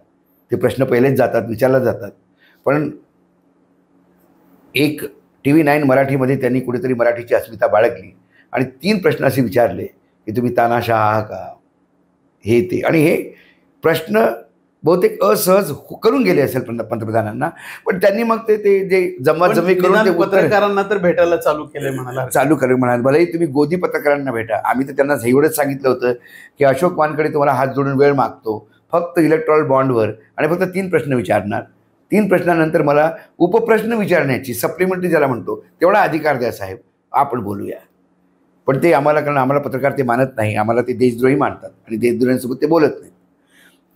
ते प्रश्न पहिलेच जातात, विचारला जातात. पण एक TV 9 मराठीमध्ये त्यांनी कुठेतरी मराठीची अस्मिता बाळगली आणि 3 प्रश्न असे विचारले की तुम्ही तानाशाह आहात का, हे ते. आणि हे प्रश्न बहुतेक असहज करून गेले असेल पंतप्रधानांना, पण त्यांनी मग ते जे जमाजमी करून ते पत्रकारांना तर भेटायला चालू म्हणाले. भलेही तुम्ही गोदी पत्रकारांना भेटा. आम्ही तर त्यांना एवढंच सांगितलं होतं की अशोक वानकडे तुम्हाला हात जोडून वेळ मागतो, फक्त इलेक्ट्रॉल बॉन्डवर, आणि फक्त 3 प्रश्न विचारणार. 3 प्रश्नानंतर मला उपप्रश्न विचारण्याची, सप्लिमेंटरी ज्याला म्हणतो, तेवढा अधिकार द्या साहेब, आपण बोलूया. पण ते आम्हाला, कारण आम्हाला पत्रकार ते मानत नाही, आम्हाला ते देशद्रोही मानतात आणि देशद्रोह्यांसोबत ते बोलत नाही.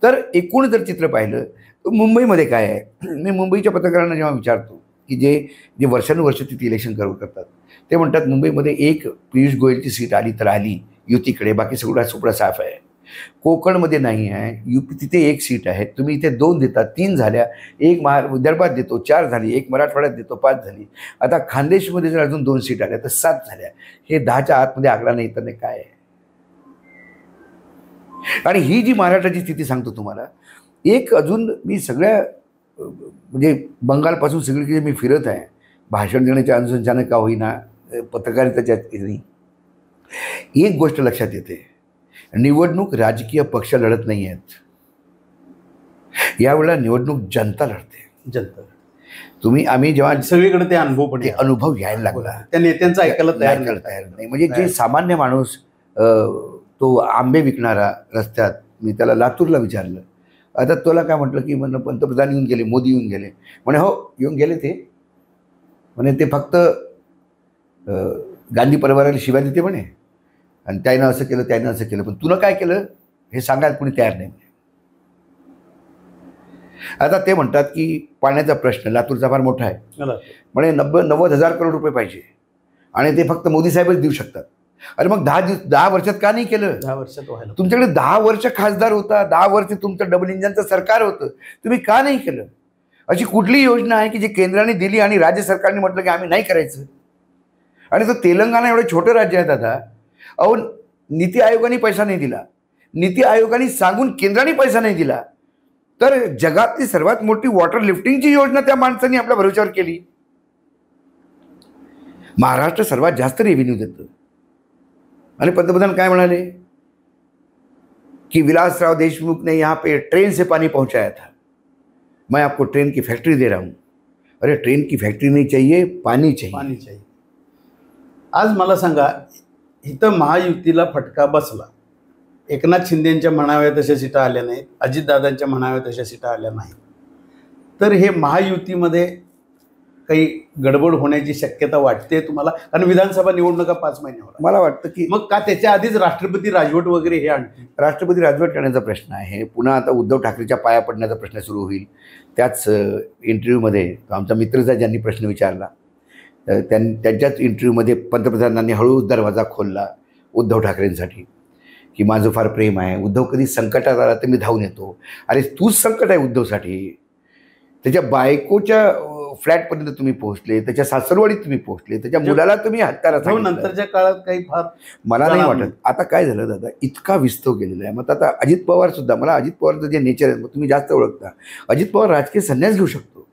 तर एकूण जर चित्र पाहिलं तर मुंबईमध्ये काय आहे, मी मुंबईच्या पत्रकारांना जेव्हा विचारतो की जे वर्षानुवर्ष तिथे इलेक्शन करतात, ते म्हणतात मुंबईमध्ये एक पियुष गोयलची सीट आली तर आली युतीकडे, बाकी सगळा सुपडा साफ आहे. कोकणमध्ये नाही आहे, UP तिथे 1 सीट आहे, तुम्ही इथे 2 देता, 3 झाल्या. 1 विदर्भात देतो, 4 झाली. 1 मराठवाड्यात देतो, 5 झाली. आता खानदेशमध्ये जर अजून 2 सीट आल्या तर 7 झाल्या. हे 10च्या आतमध्ये आकडा नाही तर काय आहे? आणि ही जी महाराष्ट्राची स्थिती सांगतो तुम्हाला, एक अजून मी सगळ्या म्हणजे बंगालपासून सगळीकडे मी फिरत आहे, भाषण देण्याच्या अनुषंगाने का होईना, पत्रकारितेच्या नाही, एक गोष्ट लक्षात येते, निवडणूक राजकीय पक्ष लढत नाही आहेत. यावेळेला निवडणूक जनता लढते. आम्ही जेव्हा सगळीकडे ते अनुभव यायला लागला, त्या नेत्यांचं ऐकायला तयार नाही. म्हणजे जे सामान्य माणूस, तो आंबे विकणारा रस्त्यात, मी त्याला लातूरला विचारलं, आता तुला काय म्हटलं की म्हणलं पंतप्रधान येऊन गेले, मोदी येऊन गेले. म्हणे हो येऊन गेले ते, म्हणे ते फक्त गांधी परिवाराला शिव्या देते म्हणे, आणि त्यानं असं केलं, त्यानं असं केलं, पण तुला काय केलं हे सांगायला कोणी तयार नाही. आता ते म्हणतात की पाण्याचा प्रश्न लातूरचा फार मोठा आहे, म्हणे 90,000 करोड रुपये पाहिजे, आणि ते फक्त मोदी साहेबच देऊ शकतात. अरे मग 10 वर्षात का नाही केलं? 10 वर्षात व्हायला, तुमच्याकडे 10 वर्ष खासदार होता, 10 वर्ष तुमचं डबल इंजनचं सरकार होतं, तुम्ही का नाही केलं? अशी कुठली योजना आहे की जी केंद्राने दिली आणि राज्य सरकारने म्हटलं की आम्ही नाही करायचं? आणि तो तेलंगणा एवढं छोटं राज्य आहे दादा, अहो नीती आयोगाने पैसा नाही दिला, नीती आयोगाने सांगून केंद्राने पैसा नाही दिला, तर जगातली सर्वात मोठी वॉटर लिफ्टिंगची योजना त्या माणसांनी आपल्या भरोश्यावर केली. महाराष्ट्र सर्वात जास्त रेव्हेन्यू देतं, आणि पंतप्रधान काय म्हणाले कि विलासराव देशमुख ने यहाँ पे ट्रेन से पानी पहुंचाया था, मैं आपको ट्रेन की फैक्ट्री दे रहा हूं. अरे ट्रेन की फैक्ट्री नहीं चाहिए, पानी चाहिए. आज मला सांगा, इथं महायुतीला फटका बसला, एकनाथ शिंदेंच्या म्हणाव्या तशा सीटा आल्या नाहीत, अजितदादांच्या म्हणाव्या तशा सीटा आल्या नाहीत, तर हे महायुतीमध्ये काही गडबड होण्याची शक्यता वाटते तुम्हाला? कारण विधानसभा निवडणुका 5 महिन्यावर, मला वाटतं की मग का त्याच्या आधीच राष्ट्रपती राजवट वगैरे हे आणते? राष्ट्रपती राजवट करण्याचा प्रश्न आहे, पुन्हा आता उद्धव ठाकरेच्या पाया पडण्याचा प्रश्न सुरू होईल. त्याच इंटरव्ह्यूमध्ये आमचा मित्रचा ज्यांनी प्रश्न विचारला, त्यांच्याच इंटरव्ह्यूमध्ये पंतप्रधानांनी हळूच दरवाजा खोलला उद्धव ठाकरेंसाठी, की माझं फार प्रेम आहे, उद्धव कधी संकटात आला तर मी धावून येतो. अरे तूच संकट आहे उद्धवसाठी. त्याच्या बायकोच्या फ्लॅटपर्यंत तुम्ही पोहोचले, त्याच्या सासरवाडीत तुम्ही पोहोचले, त्याच्या मुलाला तुम्ही हत्यारा. नंतरच्या काळात काही फार मला नाही वाटत. आता काय झालं दादा, इतका विस्तव गेलेला आहे. मग आता अजित पवार सुद्धा, मला अजित पवारचं जे नेचर आहे तुम्ही जास्त ओळखता, अजित पवार राजकीय संन्यास घेऊ शकतो.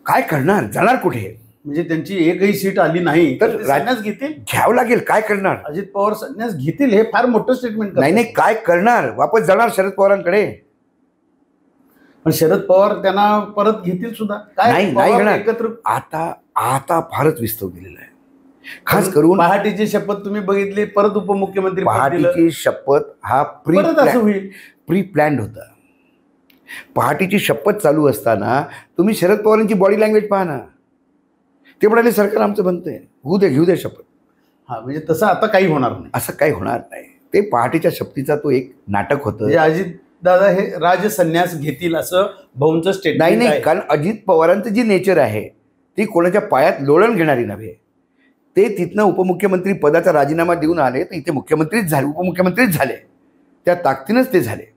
काय करणार, जाणार कुठे? म्हणजे त्यांची एकही सीट आली नाही तर संन्यास घेतील, घ्यावं लागेल. काय करणार? अजित पवार संन्यास घेतील हे फार मोठं स्टेटमेंट. नाही, काय करणार? वापस जाणार शरद पवारांकडे. पण शरद पवार त्यांना परत घेतील सुद्धा? नाही घेणार. एकत्र आता फारच विस्तव गेलेला आहे. खास करून पहाटेची शपथ तुम्ही बघितली, परत उपमुख्यमंत्री पहाटेची शपथ हा प्री प्लॅन्ड होता. पहाटेची शपथ चालू असताना तुम्ही शरद पवारांची बॉडी लँग्वेज पाहा ना. ते म्हणाले सरकार आमचं बनतंय, घेऊ दे शपथ. म्हणजे तसं आता काही होणार नाही. असं काही होणार नाही. ते पहाटेच्या शपथीचा तो एक नाटक होतं. अजित दादा हे राजसन्यास घेतील असं भाऊंचं स्टेटमेंट नाही, कारण अजित पवारांचं जी नेचर आहे ती कोणाच्या पायात लोळण घेणारी नव्हे. ते तिथनं उपमुख्यमंत्री पदाचा राजीनामा देऊन आले तर इथे मुख्यमंत्रीच झाले, उपमुख्यमंत्रीच झाले. त्या ताकदीनंच ते झाले.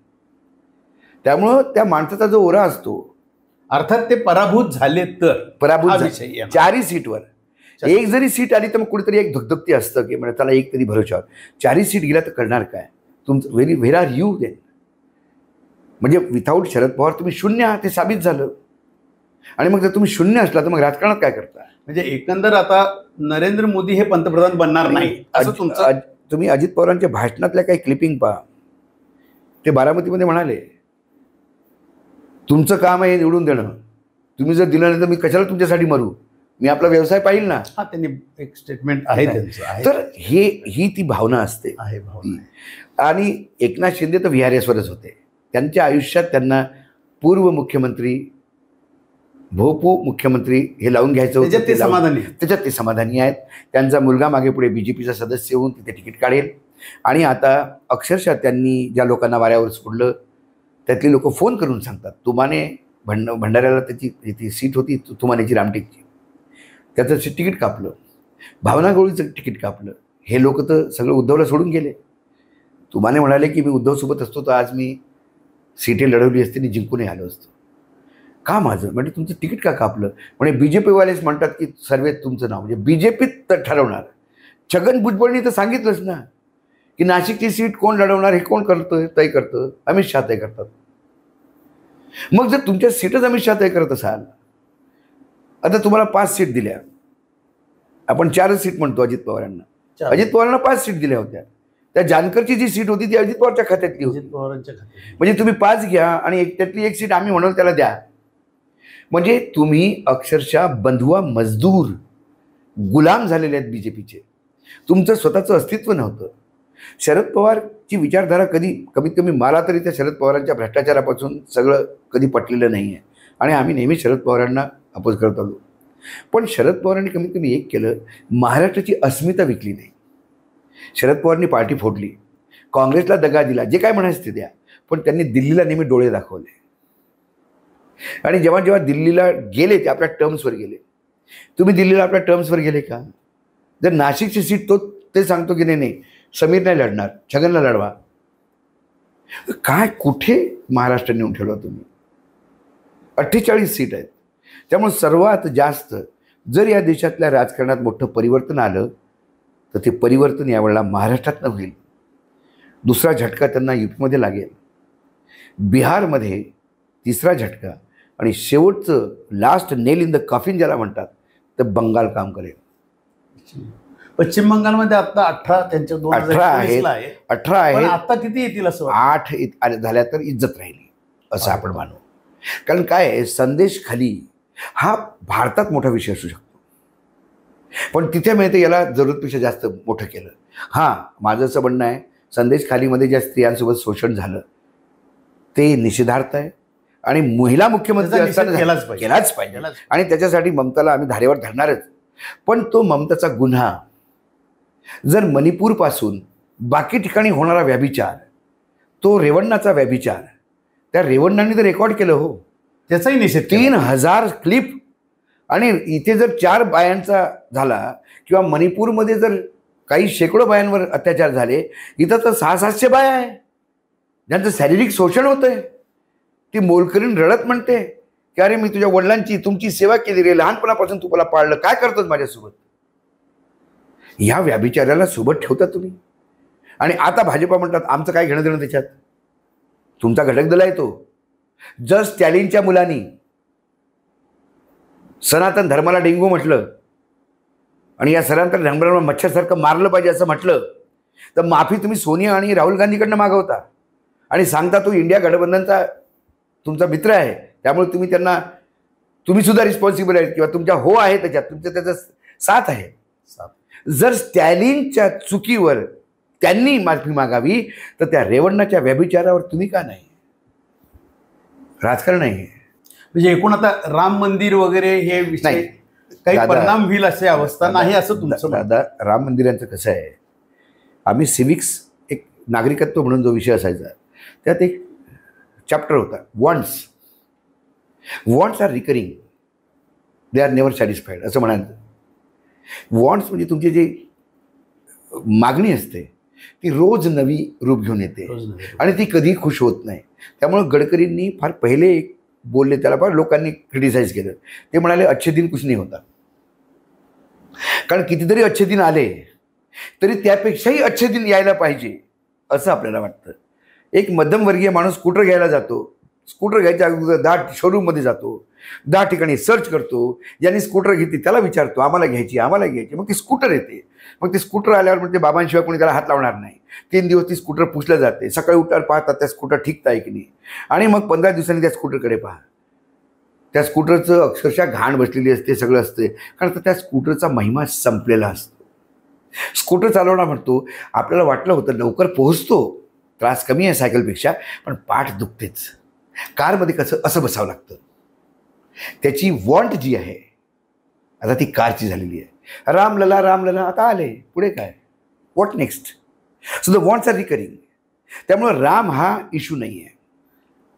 त्यामुळं त्या माणसाचा जो ओरा असतो, अर्थात ते पराभूत झाले तर पराभूत 4ही सीटवर एक जरी सीट आली तर मग कुठेतरी एक धगधगती असतं की म्हणजे त्याला एक तरी भरोशावर. 4ही सीट गेला तर करणार काय? तुमचं व्हेर आर यू देन? म्हणजे विथाऊट शरद पवार तुम्ही शून्य आहात, ते साबित झालं. आणि मग जर तुम्ही शून्य असला तर मग राजकारणात काय करता? म्हणजे एकंदर आता नरेंद्र मोदी हे पंतप्रधान बनणार नाही असं तुमचं. तुम्ही अजित पवारांच्या भाषणातल्या काही क्लिपिंग पहा. ते बारामतीमध्ये म्हणाले, तुमचं काम आहे निवडून देणं, तुम्ही जर दिलं नाही तर मी कशाला तुमच्यासाठी मरू, मी आपला व्यवसाय पाहिल ना. हा, त्यांनी एक स्टेटमेंट आहे त्यांचं. तर ही ती भावना असते. आणि एकनाथ शिंदे तर VRS वरच होते. त्यांच्या आयुष्यात त्यांना पूर्व मुख्यमंत्री, भोपू मुख्यमंत्री हे लावून घ्यायचं होतं. त्याच्यात ते समाधानी आहेत. त्यांचा मुलगा मागे पुढे BJPचा सदस्य होऊन तिथे तिकीट काढेल. आणि आता अक्षरशः त्यांनी ज्या लोकांना वाऱ्यावर सोडलं त्यातली लोक फोन करून सांगतात, तुमाने भंडाऱ्याला त्याची ती सीट होती तुमानेची रामटेकची, त्याचं तिकीट कापलं, भावना गवळीचं तिकीट कापलं. हे लोक तर सगळं उद्धवला सोडून गेले. तुमाने म्हणाले की मी उद्धवसोबत असतो तर आज मी सीटे लढवली असते आणि जिंकूनही आलो असतो. का माझं? म्हणजे तुमचं तिकीट का कापलं? म्हणजे BJPवालेच म्हणतात की सर्वेत तुमचं नाव, म्हणजे BJPत तर ठरवणार. छगन भुजबळनी तर सांगितलंच ना की नाशिकची सीट कोण लढवणार हे कोण करतं, तय करतं, अमित शहा तय करतात. मग जर तुमच्या सीटच अमित शहा तय करत असाल, आता तुम्हाला 5 सीट दिल्या, आपण 4 सीट म्हणतो अजित पवारांना. अजित पवारांना 5 सीट दिल्या होत्या. त्या जानकरची जी सीट होती ती अजित पवारच्या खात्यातली होती. म्हणजे तुम्ही 5 घ्या आणि त्यातली 1 सीट आम्ही म्हणाल त्याला द्या. म्हणजे तुम्ही अक्षरशः बंधुआ मजदूर गुलाम झालेले आहेत BJPचे. तुमचं स्वतःचं अस्तित्व नव्हतं. शरद पवारची विचारधारा कमीत कमी मला तरी त्या शरद पवारांच्या भ्रष्टाचारापासून सगळं कधी पटलेलं नाही आहे. आणि आम्ही नेहमी शरद पवारांना अपोज करत आलो. पण शरद पवारांनी कमीत कमी एक केलं, महाराष्ट्राची अस्मिता विकली नाही. शरद पवारांनी पार्टी फोडली, काँग्रेसला दगा दिला, जे काय म्हणायचं ते द्या, पण त्यांनी दिल्लीला नेहमी डोळे दाखवले. आणि जेव्हा जेव्हा दिल्लीला गेले ते आपल्या टर्म्सवर गेले. तुम्ही दिल्लीला आपल्या टर्म्सवर गेले का? जर नाशिकची सीट ते सांगतो की नाही समीर नाही लढणार, छगनला लढवा. काय कुठे महाराष्ट्र नेऊन ठेवला तुम्ही? 48 सीट आहेत. त्यामुळे सर्वात जास्त जर या देशातल्या राजकारणात मोठं परिवर्तन आलं तर ते परिवर्तन यावेळेला महाराष्ट्रातनं होईल. दुसरा झटका त्यांना युपीमध्ये लागेल, बिहारमध्ये तिसरा झटका, आणि शेवटचं last nail in the coffin ज्याला म्हणतात तर बंगाल काम करेल. पश्चिम बंगालमध्ये आता 18 त्यांच्या 18 आहेत. आता किती येतील असं? 8 झाल्या तर इज्जत राहिली असं आपण मानू. कारण काय आहे, संदेश खाली हा भारतात मोठा विषय असू शकतो, पण तिथे मिळते याला जरूरतपेक्षा जास्त मोठं केलं. हां, माझं असं म्हणणं आहे संदेश खालीमध्ये ज्या स्त्रियांसोबत शोषण झालं ते निषेधार्थ आहे आणि महिला मुख्यमंत्री असताना केलाच पाहिजे आणि त्याच्यासाठी ममताला आम्ही धारेवर धरणारच. पण तो ममताचा गुन्हा जर मणिपूरपासून बाकी ठिकाणी होणारा व्यभिचार, तो रेवण्णाचा व्यभिचार, त्या रेवण्णांनी तर रेकॉर्ड केलं हो, त्याचाही निषेध 3000 क्लिप. आणि इथे जर 4 बायांचा झाला किंवा मणिपूरमध्ये जर काही शेकडो बायांवर अत्याचार झाले, इथं तर 600-700 बाया आहे ज्यांचं शारीरिक शोषण होतंय. ती मोलकरीण रडत म्हणते की अरे मी तुझ्या वडिलांची तुमची सेवा केली रे, लहानपणापासून तू मला पाळलं, काय करतोस माझ्यासोबत. ह्या व्याभिचाराला सोबत ठेवता तुम्ही. आणि आता भाजपा म्हणतात आमचं काय घेणं देणं त्याच्यात, तुमचा घटक दल आहे तो. जर स्टॅलिनच्या मुलांनी सनातन धर्माला डेंगू म्हटलं आणि या सनातन धर्माला मच्छरसारखं मारलं पाहिजे असं म्हटलं, तर माफी तुम्ही सोनिया आणि राहुल गांधीकडनं मागवता आणि सांगता तो इंडिया गठबंधनचा तुमचा मित्र आहे, त्यामुळे तुम्ही त्यांना, तुम्ही सुद्धा रिस्पॉन्सिबल आहेत किंवा तुमच्या हो आहे त्याच्यात, तुमचं त्याचा साथ आहे. जर स्टॅलिनच्या चुकीवर त्यांनी माफी मागावी तर त्या रेवण्णाच्या व्यभिचारावर तुम्ही का नाही. राजकारण आहे म्हणजे एकूण आता राम मंदिर वगैरे हे विषय काही परिणाम होईल अशी अवस्था नाही असं तुमचं. दादा, राम मंदिरांचं कसं आहे, आम्ही सिव्हिक्स एक नागरिकत्व म्हणून जो विषय असायचा त्यात एक चॅप्टर होता, wants are recurring, they are never satisfied असं म्हणायचं. वॉन्ट्स म्हणजे तुमची जी मागणी असते ती रोज नवी रूप घेऊन येते आणि ती कधी खुश होत नाही. त्यामुळे गडकरींनी फार पहिले एक बोलले, त्याला फार लोकांनी क्रिटिसाइज केलं. ते म्हणाले अच्छे दिन कुछ नहीं होता. कारण कितीतरी अच्छे दिन आले तरी त्यापेक्षाही अच्छे दिन यायला पाहिजे असं आपल्याला वाटतं. एक मध्यमवर्गीय माणूस स्कूटर घ्यायला जातो, स्कूटर घ्यायच्या अगोदर 10 शोरूममध्ये जातो, 10 ठिकाणी सर्च करतो, ज्यांनी स्कूटर घेतली त्याला विचारतो आम्हाला घ्यायची, मग ती स्कूटर येते. मग ते स्कूटर आल्यावर म्हणजे बाबांशिवाय कोणी त्याला हात लावणार नाही. 3 दिवस ती स्कूटर पुसल्या जाते, सकाळी उठावर पाहतात त्या स्कूटर ठीकता आहे की नाही, आणि मग 15 दिवसांनी त्या स्कूटरकडे पहा. त्या स्कूटरचं अक्षरशः घाण बसलेली असते, सगळं असते, कारण त्या स्कूटरचा महिमा संपलेला असतो. स्कूटर चालवणार म्हणतो आपल्याला वाटलं होतं लवकर पोहोचतो, त्रास कमी आहे सायकलपेक्षा, पण पाठ दुखतेच. कारमध्ये कसं असं बसावं लागतं. त्याची वॉन्ट जी आहे आता ती कारची झालेली आहे. रामलला रामलला आता आले, पुढे काय, what next. So the wants are recurring. त्यामुळे राम हा इश्यू नाही आहे.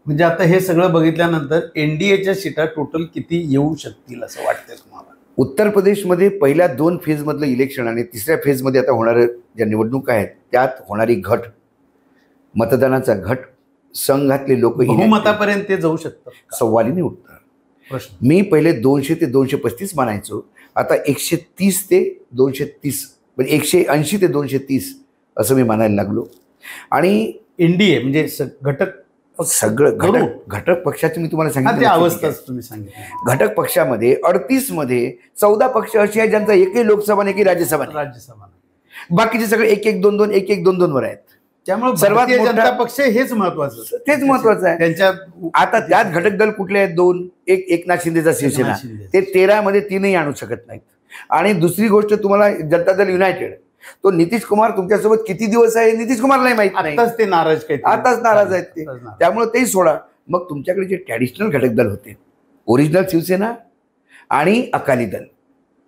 म्हणजे आता हे सगळं बघितल्यानंतर एनडीएच्या सीटा टोटल किती येऊ शकतील असं वाटतंय तुम्हाला. उत्तर प्रदेशमध्ये पहिल्या 2 फेजमधलं इलेक्शन आणि 3ऱ्या फेजमध्ये आता होणाऱ्या ज्या निवडणुका आहेत त्यात होणारी घट, मतदानाचा घट, संघातले लोक बहुमतापर्यंत ते जाऊ शकतात, सवालीने उठतात प्रश्न. मी पहिले 200 ते 235 मानायचो, आता 130 ते 230 म्हणजे 180 ते 230 असं मी मानायला लागलो. आणि एनडीए म्हणजे घटक सगळं घटक पक्षाची मी तुम्हाला सांगितलं अवस्थाच तुम्ही सांगितलं. घटक पक्षामध्ये 38 मध्ये 14 पक्ष असे आहेत ज्यांचा एकही लोकसभा एकही राज्यसभा, बाकीचे सगळे 1-1-2-2 1-1-2-2 वर आहेत. त्यामुळे सर्वात जनता पक्ष हेच महत्वाचं, तेच महत्वाचं आहे त्यांच्या. आता त्यात घटक दल कुठले आहेत 2, एक एकनाथ शिंदेचा शिवसेना, ते 13 मध्ये 3ही आणू शकत नाहीत. आणि दुसरी गोष्ट तुम्हाला जनता दल युनायटेड, तो नितीश कुमार तुमच्यासोबत किती दिवस आहे नितीश कुमारलाही माहित नाही, आताच ते नाराज आताच नाराज आहेत ते, त्यामुळे तेही सोडा. मग तुमच्याकडे जे ट्रॅडिशनल घटक दल होते, ओरिजिनल शिवसेना आणि अकाली दल,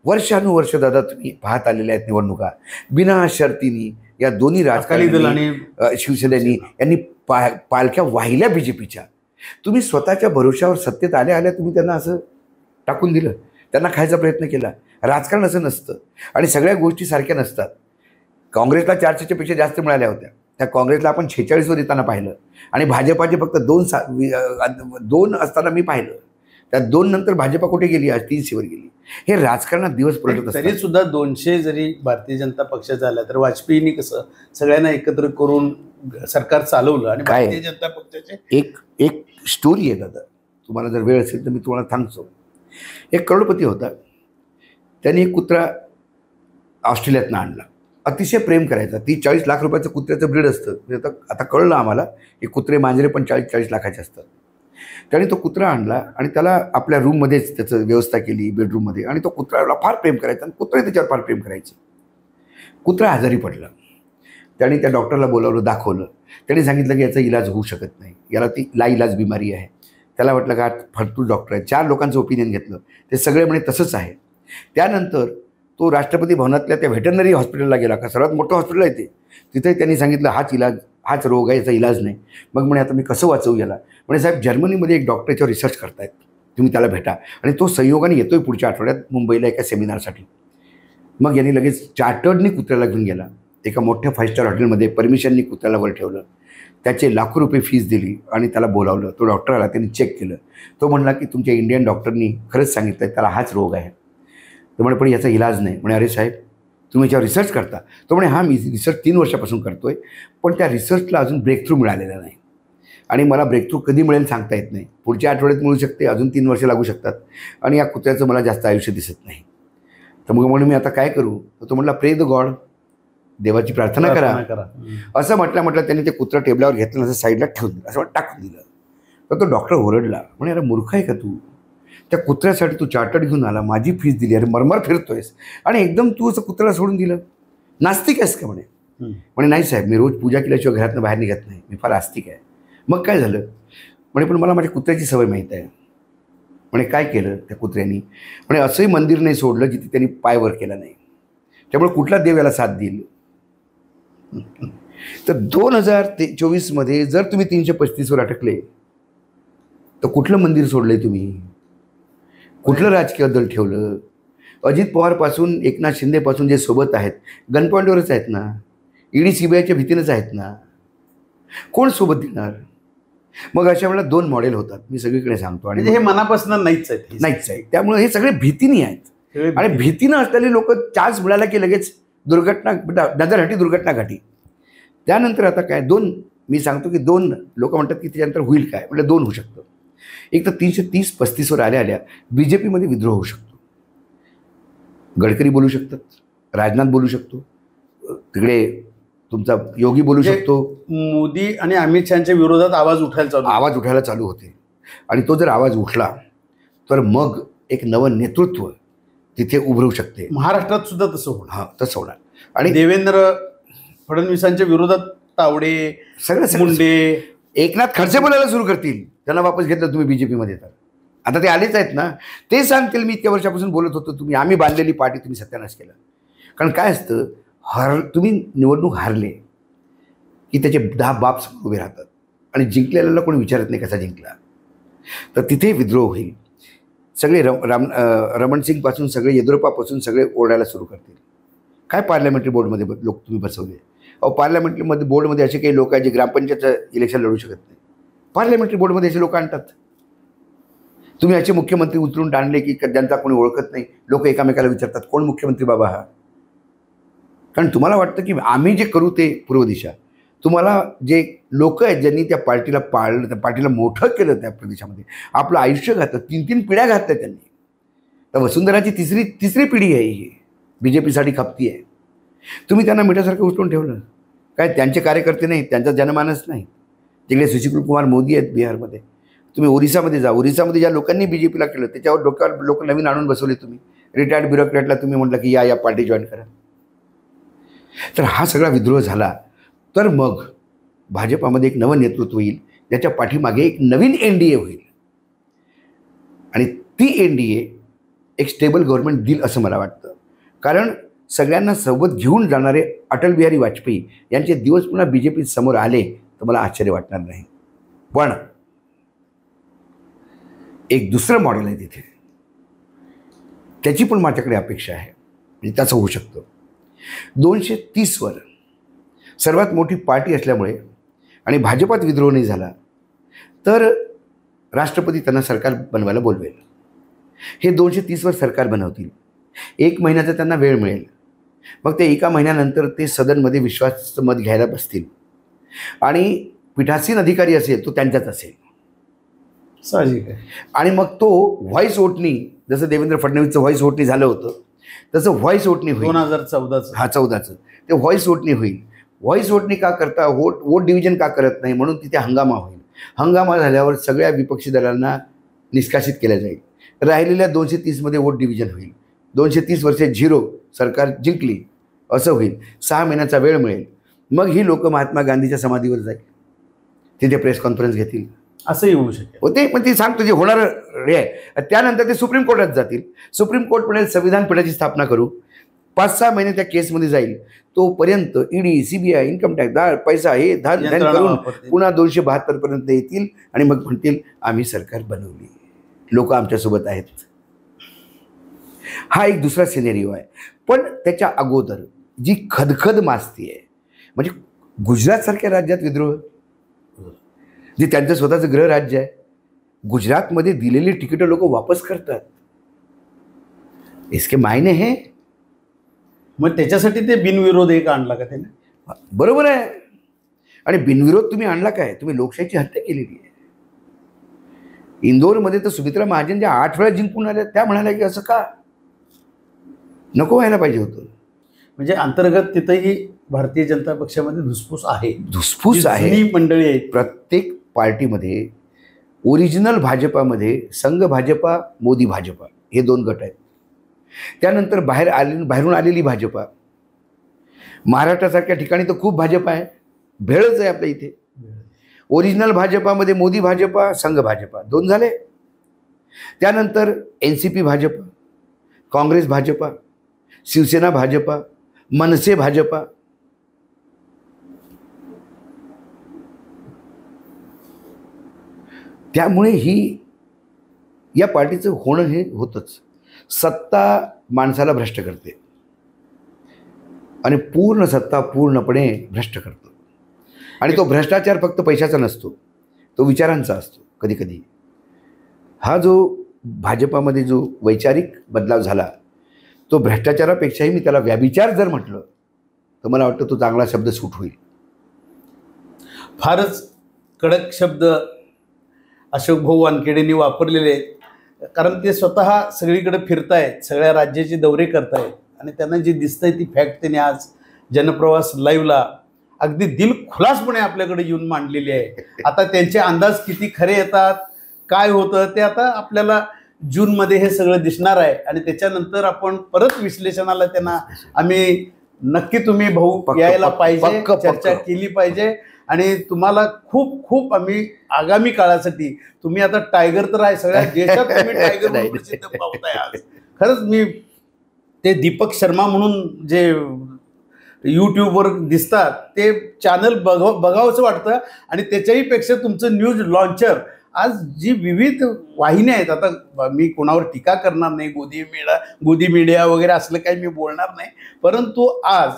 वर्षानुवर्ष दादा तुम्ही पाहत आलेल्या आहेत निवडणुका, बिना शर्तीनी या दोन्ही राजकारणी आणि शिवसेनेनी यांनी पालख्या वाहिल्या बीजेपीच्या. तुम्ही स्वतःच्या भरोशावर सत्तेत आल्या आल्या तुम्ही त्यांना असं टाकून दिलं, त्यांना खायचा प्रयत्न केला. राजकारण असं नसतं आणि सगळ्या गोष्टी सारख्या नसतात. काँग्रेसला 400च्या पेक्षा जास्त मिळाल्या होत्या, त्या काँग्रेसला आपण 46वर येताना पाहिलं आणि भाजपाचे फक्त 2 असताना मी पाहिलं. त्या 2 नंतर भाजपा कुठे गेली, आज 300वर गेली. हे राजकारणात दिवस पलटत असतात. तरी सुद्धा 200 जरी भारतीय जनता पक्ष झाला तर वाजपेयींनी कसं सगळ्यांना एकत्र करून सरकार चालवलं आणि भारतीय जनता पक्षाचे एक स्टोरी आहे दादा, तुम्हाला जर वेळ असेल तर मी तुम्हाला सांगतो. एक करोडपती होता, त्यांनी एक कुत्रा ऑस्ट्रेलियातनं आणला, अतिशय प्रेम करायचा. 30-40 लाख रुपयाचं कुत्र्याचं ब्रीड असतं. आता कळलं आम्हाला की कुत्रे मांजरे पण 40-40 लाखाचे असतात. त्याने तो कुत्रा आणला आणि त्याला आपल्या रूममध्येच त्याचं व्यवस्था केली, बेडरूममध्ये, आणि तो कुत्र्याला फार प्रेम करायचा आणि कुत्रे त्याच्यावर फार प्रेम करायचे. कुत्रा आजारी पडला. त्यांनी त्या डॉक्टरला बोलावलं, दाखवलं. त्यांनी सांगितलं की याचा इलाज होऊ शकत नाही, याला ती लाइलाज बिमारी आहे. त्याला वाटलं का फडतूस डॉक्टर आहे. 4 लोकांचं ओपिनियन घेतलं, ते सगळे म्हणे तसंच आहे. त्यानंतर तो राष्ट्रपती भवनातल्या त्या व्हेटरनरी हॉस्पिटलला गेला, का सर्वात मोठं हॉस्पिटल आहे ते. तिथे त्यांनी सांगितलं हाच रोग आहे, याचा इलाज नाही. मग म्हणे आता मी कसं वाचवू याला. म्हणे साहेब जर्मनीमध्ये एक डॉक्टर याच्यावर रिसर्च करतायत, तुम्ही त्याला भेटा. आणि तो संयोगाने येतोय पुढच्या आठवड्यात मुंबईला एका सेमिनारसाठी. मग यांनी लगेच चार्टर्डनी कुत्र्याला घेऊन गेला, एका मोठ्या 5 स्टार हॉटेलमध्ये परमिशननी कुत्र्याला वर ठेवलं, त्याचे लाखो रुपये फीस दिली आणि त्याला बोलावलं. तो डॉक्टर आला, त्यांनी चेक केलं. तो म्हणला की तुमच्या इंडियन डॉक्टरनी खरंच सांगितलं त्याला हाच रोग आहे. तो म्हणे पण याचा इलाज नाही. म्हणे अरे साहेब तुम्ही याच्यावर रिसर्च करता. तो म्हणे हां मी रिसर्च 3 वर्षापासून करतो आहे, पण त्या रिसर्चला अजून ब्रेकथ्रू मिळालेला नाही आणि मला ब्रेकथ्रू कधी मिळेल सांगता येत नाही. पुढच्या आठवड्यात मिळू शकते, अजून 3 वर्ष लागू शकतात आणि या कुत्र्याचं मला जास्त आयुष्य दिसत नाही. तर मग म्हणून मी आता काय करू. तर तो म्हटला प्रे द गॉड, देवाची प्रार्थना करा. असं म्हटलं त्यांनी ते कुत्रं टेबलावर घेतलं, असं साईडला ठेवून दिलं, असं टाकून दिलं. तर तो डॉक्टर ओरडला, म्हणे अरे मूर्ख आहे का तू, त्या कुत्र्यासाठी तू चार्टर्ड घेऊन आला, माझी फीस दिली, अरे मरमर फिरतोयस आणि एकदम तू असं कुत्र्याला सोडून दिलं, नास्तिक आहेस का. म्हणे नाही साहेब, मी रोज पूजा केल्याशिवाय घरातनं बाहेर निघत नाही, मी फार आस्तिक आहे. मग काय झालं. म्हणे पण मला माझ्या कुत्र्याची सवय माहीत आहे. म्हणे काय केलं त्या कुत्र्यांनी. म्हणे असंही मंदिर नाही सोडलं जिथे त्यांनी पाय वर केला नाही. त्यामुळे कुठला देव याला साथ देईल. तर 2024 जर तुम्ही 335वर अटकले तर कुठलं मंदिर सोडलंय तुम्ही, कुठलं राजकीय दल ठेवलं. अजित पवारपासून एकनाथ शिंदेपासून जे सोबत आहेत गन पॉईंटवरच आहेत ना, ईडी सीबीआयच्या भीतीनंच आहेत ना, कोण सोबत देणार. मग अशा वेळेला 2 मॉडेल होतात, मी सगळीकडे सांगतो. आणि हे मनापासून नाहीच आहे. त्यामुळे हे सगळे भीतीने आहेत आणि भीतीनं असलेले लोक चान्स मिळाला की लगेच दुर्घटना, नजरहटी दुर्घटना घटी. त्यानंतर आता काय 2 मी सांगतो की 2 लोक म्हणतात की त्याच्यानंतर होईल काय. म्हटलं 2 होऊ शकतं. एक तर 330-35वर आल्या BJPमध्ये विद्रोह होऊ शकतो. गडकरी बोलू शकतात, राजनाथ बोलू शकतो, तिकडे तुमचा योगी बोलू शकतो. मोदी आणि अमित शहाच्या विरोधात आवाज उठायला चालू होते. आणि तो जर आवाज उठला तर मग एक नवं नेतृत्व तिथे उभरू शकते. महाराष्ट्रात सुद्धा तसं होणार. हां तसं होणार. आणि देवेंद्र फडणवीसांच्या विरोधात तावडे, सगळे मुंडे, एकनाथ खडसे बोलायला सुरू करतील, त्यांना वापस घेतलं तुम्ही BJPमध्ये. तर आता ते आलेच आहेत ना, ते सांगतील मी इतक्या वर्षापासून बोलत होतो, आम्ही बांधलेली पार्टी तुम्ही सत्यानाश केला. कारण काय असतं, तुम्ही निवडणूक हारले की त्याचे 10 बाप समोर उभे राहतात आणि जिंकलेल्याला कोणी विचारत नाही कसा जिंकला. तर तिथे विद्रोह होईल. सगळे रमण सिंगपासून सगळे येदियुरप्पापासून सगळे ओरडायला सुरू करतील. काय पार्लमेंटरी बोर्डमध्ये लोक तुम्ही बसवले. पार्लमेंटरी बोर्डमध्ये असे काही लोक आहेत जे ग्रामपंचायतचं इलेक्शन लढू शकत नाही. पार्लमेंटरी बोर्डमध्ये असे लोक आणतात. तुम्ही असे मुख्यमंत्री उचलून आणले की ज्यांचा कोणी ओळखत नाही, लोक एकामेकाला विचारतात कोण मुख्यमंत्री बाबा हा. कारण तुम्हाला वाटतं की आम्ही जे करू ते पूर्व दिशा. तुम्हाला जे लोक आहेत ज्यांनी त्या पार्टीला पाळलं, त्या पार्टीला मोठं केलं, त्या प्रदेशामध्ये आपलं आयुष्य घातलं, 3 पिढ्या घातल्या त्यांनी. तर वसुंधराची तिसरी पिढी आहे ही BJPसाठी खपती आहे. तुम्ही त्यांना मिठासारखं उचलून ठेवलं. काय त्यांचे कार्यकर्ते नाही, त्यांचा जनमानस नाही. तिकडे सुशील कुमार मोदी आहेत बिहारमध्ये. तुम्ही ओरिसामध्ये जा, ओरिसामध्ये ज्या लोकांनी BJPला केलं त्याच्यावर डोक्यावर लोक नवीन आणून बसवले. तुम्ही रिटायर्ड ब्युरोक्रॅटला तुम्ही म्हटलं की या पार्टी जॉईन करा. तर हा सगळा विद्रोह झाला तर मग भाजपामध्ये एक नवं नेतृत्व येईल, ज्याच्या पाठीमागे एक नवीन NDA होईल आणि ती NDA एक स्टेबल गव्हर्नमेंट देईल असं मला वाटतं. कारण सगळ्यांना सोबत घेऊन जाणारे अटल बिहारी वाजपेयी यांचे दिवस पुन्हा BJP समोर आले तर मला आश्चर्य वाटणार नाही. पण एक दुसरं मॉडेल आहे तिथे, त्याची पण माझ्याकडे अपेक्षा आहे. म्हणजे त्याचं होऊ शकतं. 230वर सर्वात मोठी पार्टी असल्यामुळे आणि भाजपात विद्रोह नाही झाला तर राष्ट्रपती त्यांना सरकार बनवायला बोलवेल. हे 230वर सरकार बनवतील. 1 महिन्याचा त्यांना वेळ मिळेल. मग ते 1 महिन्यानंतर ते सदनमध्ये विश्वासाचं मत घ्यायला बसतील आणि पीठासीन अधिकारी असेल तो त्यांचाच असेल साहजिक आहे. आणि मग तो व्हॉइस वोटनी, जसं देवेंद्र फडणवीसचं व्हॉइस वोटनी झालं होतं तसं व्हॉइस वोटनी होईल. 2014चं ते व्हॉइस वोटनी होईल. व्हॉइस वोटनी का करता, वोट डिव्हिजन का करत नाही, म्हणून तिथे हंगामा होईल. हंगामा झाल्यावर सगळ्या विपक्षी दलांना निष्कासित केलं जाईल. राहिलेल्या 230मध्ये वोट डिव्हिजन होईल. 230 वर्षे 0 सरकार जिंकली असं होईल. 6 महिन्याचा वेळ मिळेल. मग ही लोक महात्मा गांधीच्या समाधीवर जाईल, तिथे प्रेस कॉन्फरन्स घेतील, असंही होऊ शकेल. होते. पण ते सांगतो जे होणार हे आहे. त्यानंतर ते सुप्रीम कोर्टात जातील. सुप्रीम कोर्ट म्हणेल संविधान पीठाची स्थापना करू. 5-6 महिने त्या केसमध्ये जाईल. तोपर्यंत ईडी, सीबीआय, इन्कम टॅक्स, पैसा हे धान करून पुन्हा 272 पर्यंत येतील आणि मग म्हणतील आम्ही सरकार बनवली, लोक आमच्यासोबत आहेत. हा एक दुसरा सिनेरिओ आहे. पण त्याच्या अगोदर जी खदखद माजती आहे, म्हणजे गुजरातसारख्या राज्यात विद्रोह, जे त्यांचं स्वतःचं गृहराज्य आहे, गुजरातमध्ये दिलेली तिकीटं लोक वापस करतात. इसके मायने हे. मग त्याच्यासाठी ते बिनविरोध एक आणला का त्याने? बरोबर आहे. आणि बिनविरोध तुम्ही आणला काय? तुम्ही लोकशाहीची हत्या केलेली आहे. इंदोरमध्ये तर सुमित्रा महाजन ज्या 8 वेळा जिंकून आल्या त्या म्हणाल्या की असं का नको व्हायला पाहिजे होतं. म्हणजे अंतर्गत तिथंही भारतीय जनता पक्षामध्ये धुसफूस आहे. धुसफूस आहे. ही मंडळी आहेत. प्रत्येक पार्टीमध्ये ओरिजिनल भाजपामध्ये संघ भाजपा, मोदी भाजपा हे 2 गट आहेत. त्यानंतर बाहेरून आलेली भाजपा, महाराष्ट्रासारख्या ठिकाणी तर खूप भाजपा आहे, भेळच आहे आपल्या इथे. ओरिजिनल भाजपामध्ये मोदी भाजपा, संघ भाजपा 2 झाले. त्यानंतर NCP भाजपा, काँग्रेस भाजपा, शिवसेना भाजपा, मनसे भाजपा. त्यामुळे या पार्टीचं होणं हे होतंच. सत्ता माणसाला भ्रष्ट करते आणि पूर्ण सत्ता पूर्णपणे भ्रष्ट करतो. आणि तो भ्रष्टाचार फक्त पैशाचा नसतो, तो विचारांचा असतो. कधी कधी हा जो भाजपामध्ये जो वैचारिक बदलाव झाला, तो भ्रष्टाचारापेक्षाही मी त्याला व्याभिचार जर म्हटलं तर मला वाटतं तो चांगला शब्द सूट होईल. फारच कडक शब्द अशोक भाऊ वानखेडेंनी वापरलेले आहेत. कारण ते स्वतः सगळीकडे फिरतायत, सगळ्या राज्याचे दौरे करतायत आणि त्यांना जे दिसतंय ती फॅक्ट त्यांनी आज जनप्रवास लाईव्हला अगदी दिलखुलासपणे आपल्याकडे येऊन मांडलेली आहे. आता त्यांचे अंदाज किती खरे येतात, काय होतं ते आता आपल्याला जूनमध्ये हे सगळं दिसणार आहे. आणि त्याच्यानंतर आपण परत विश्लेषणाला त्यांना आम्ही नक्की तुम्ही भाऊ यायला पाहिजे, चर्चा केली पाहिजे. आणि तुम्हाला खूप खूप आम्ही आगामी काळासाठी, तुम्ही आता टायगर तर आहे, सगळ्या देशात तुम्ही टायगर म्हणून प्रसिद्ध पावताय आज. खरंच मी ते दीपक शर्मा म्हणून जे यूट्यूबवर दिसतात ते चॅनल बघावंसं वाटतं. आणि त्याच्याही पेक्षा तुमचं न्यूज लॉन्चर आज जी विविध वाहिन्या आहेत, आता मी कोणावर टीका करणार नाही, गोदी मीडिया वगैरे असलं काही मी बोलणार नाही, परंतु आज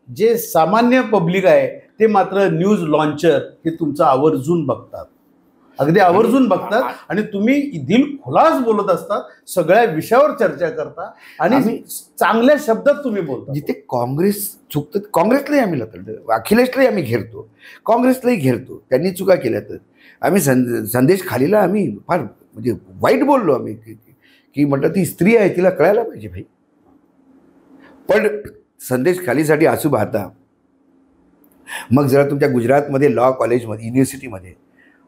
जे सामान्य पब्लिक आहे ते मात्र न्यूज लॉन्चर हे तुमचं आवर्जून बघतात, अगदी आवर्जून बघतात. आणि तुम्ही दिलखुलास बोलत असतात, सगळ्या विषयावर चर्चा करता आणि चांगल्या शब्दात तुम्ही बोलता. जिथे काँग्रेस चुकतं, काँग्रेसलाही आम्ही लढतो, अखिलेशलाही आम्ही घेरतो, काँग्रेसलाही घेरतो. त्यांनी चुका केल्या तर आम्ही संदेश खालीला आम्ही फार म्हणजे वाईट बोललो आम्ही की म्हटलं ती स्त्री आहे, तिला कळायला पाहिजे भाई. पण संदेश खालीसाठी आसू पाहता. मग जरा तुमच्या गुजरातमध्ये लॉ कॉलेजमध्ये, युनिव्हर्सिटीमध्ये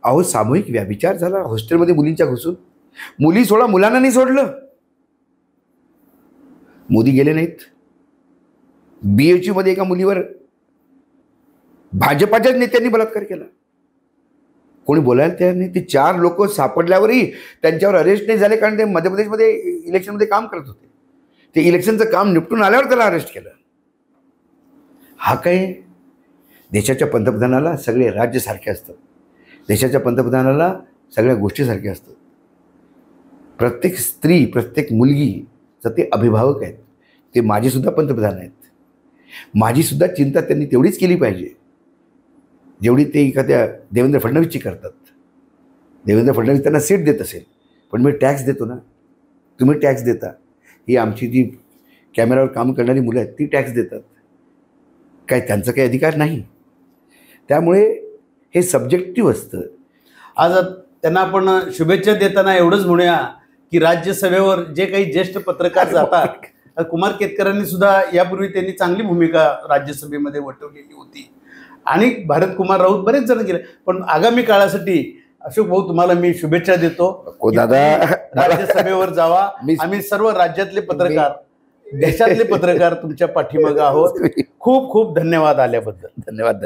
अहो सामूहिक व्याभिचार झाला हॉस्टेलमध्ये मुलींच्या घुसून. मुली सोडा, मुलांना नाही सोडलं. मोदी गेले नाहीत. BHU मध्ये एका मुलीवर भाजपाच्याच नेत्यांनी बलात्कार केला, कोणी बोलायला तयार नाही. ते 4 लोक सापडल्यावरही त्यांच्यावर अरेस्ट नाही झाले, कारण ते मध्य प्रदेशमध्ये इलेक्शनमध्ये काम करत होते. ते इलेक्शनचं काम निपटून आल्यावर त्याला अरेस्ट केलं. हा काय? देशाच्या पंतप्रधानाला सगळे राज्य सारखे असतात, देशाच्या पंतप्रधानाला सगळ्या गोष्टी सारख्या असतात. प्रत्येक स्त्री, प्रत्येक मुलगी तर ते अभिभावक आहेत, ते माझेसुद्धा पंतप्रधान आहेत. माझीसुद्धा चिंता त्यांनी तेवढीच केली पाहिजे जेवढी ते एखाद्या देवेंद्र फडणवीसची करतात. देवेंद्र फडणवीस त्यांना सीट देत असेल, पण मी टॅक्स देतो ना, तुम्ही टॅक्स देता. ही आमची जी कॅमेऱ्यावर काम करणारी मुलं आहेत ती टॅक्स देतात, काय त्यांचा काही अधिकार नाही. त्यामुळे हे सब्जेक्टिव्ह असतं. आज त्यांना आपण शुभेच्छा देताना एवढंच म्हणूया की राज्यसभेवर जे काही ज्येष्ठ पत्रकार जातात, कुमार केतकरांनी सुद्धा यापूर्वी त्यांनी चांगली भूमिका राज्यसभेमध्ये वठवलेली होती आणि भारत कुमार राऊत बरेच जण गेले. पण आगामी काळासाठी अशोक भाऊ तुम्हाला मी शुभेच्छा देतो. दादा राज्यसभेवर जावा. आम्ही सर्व राज्यातले पत्रकार देशातले पत्रकार तुमच्या पाठीमागे आहोत. खूप खूप धन्यवाद आल्याबद्दल. धन्यवाद.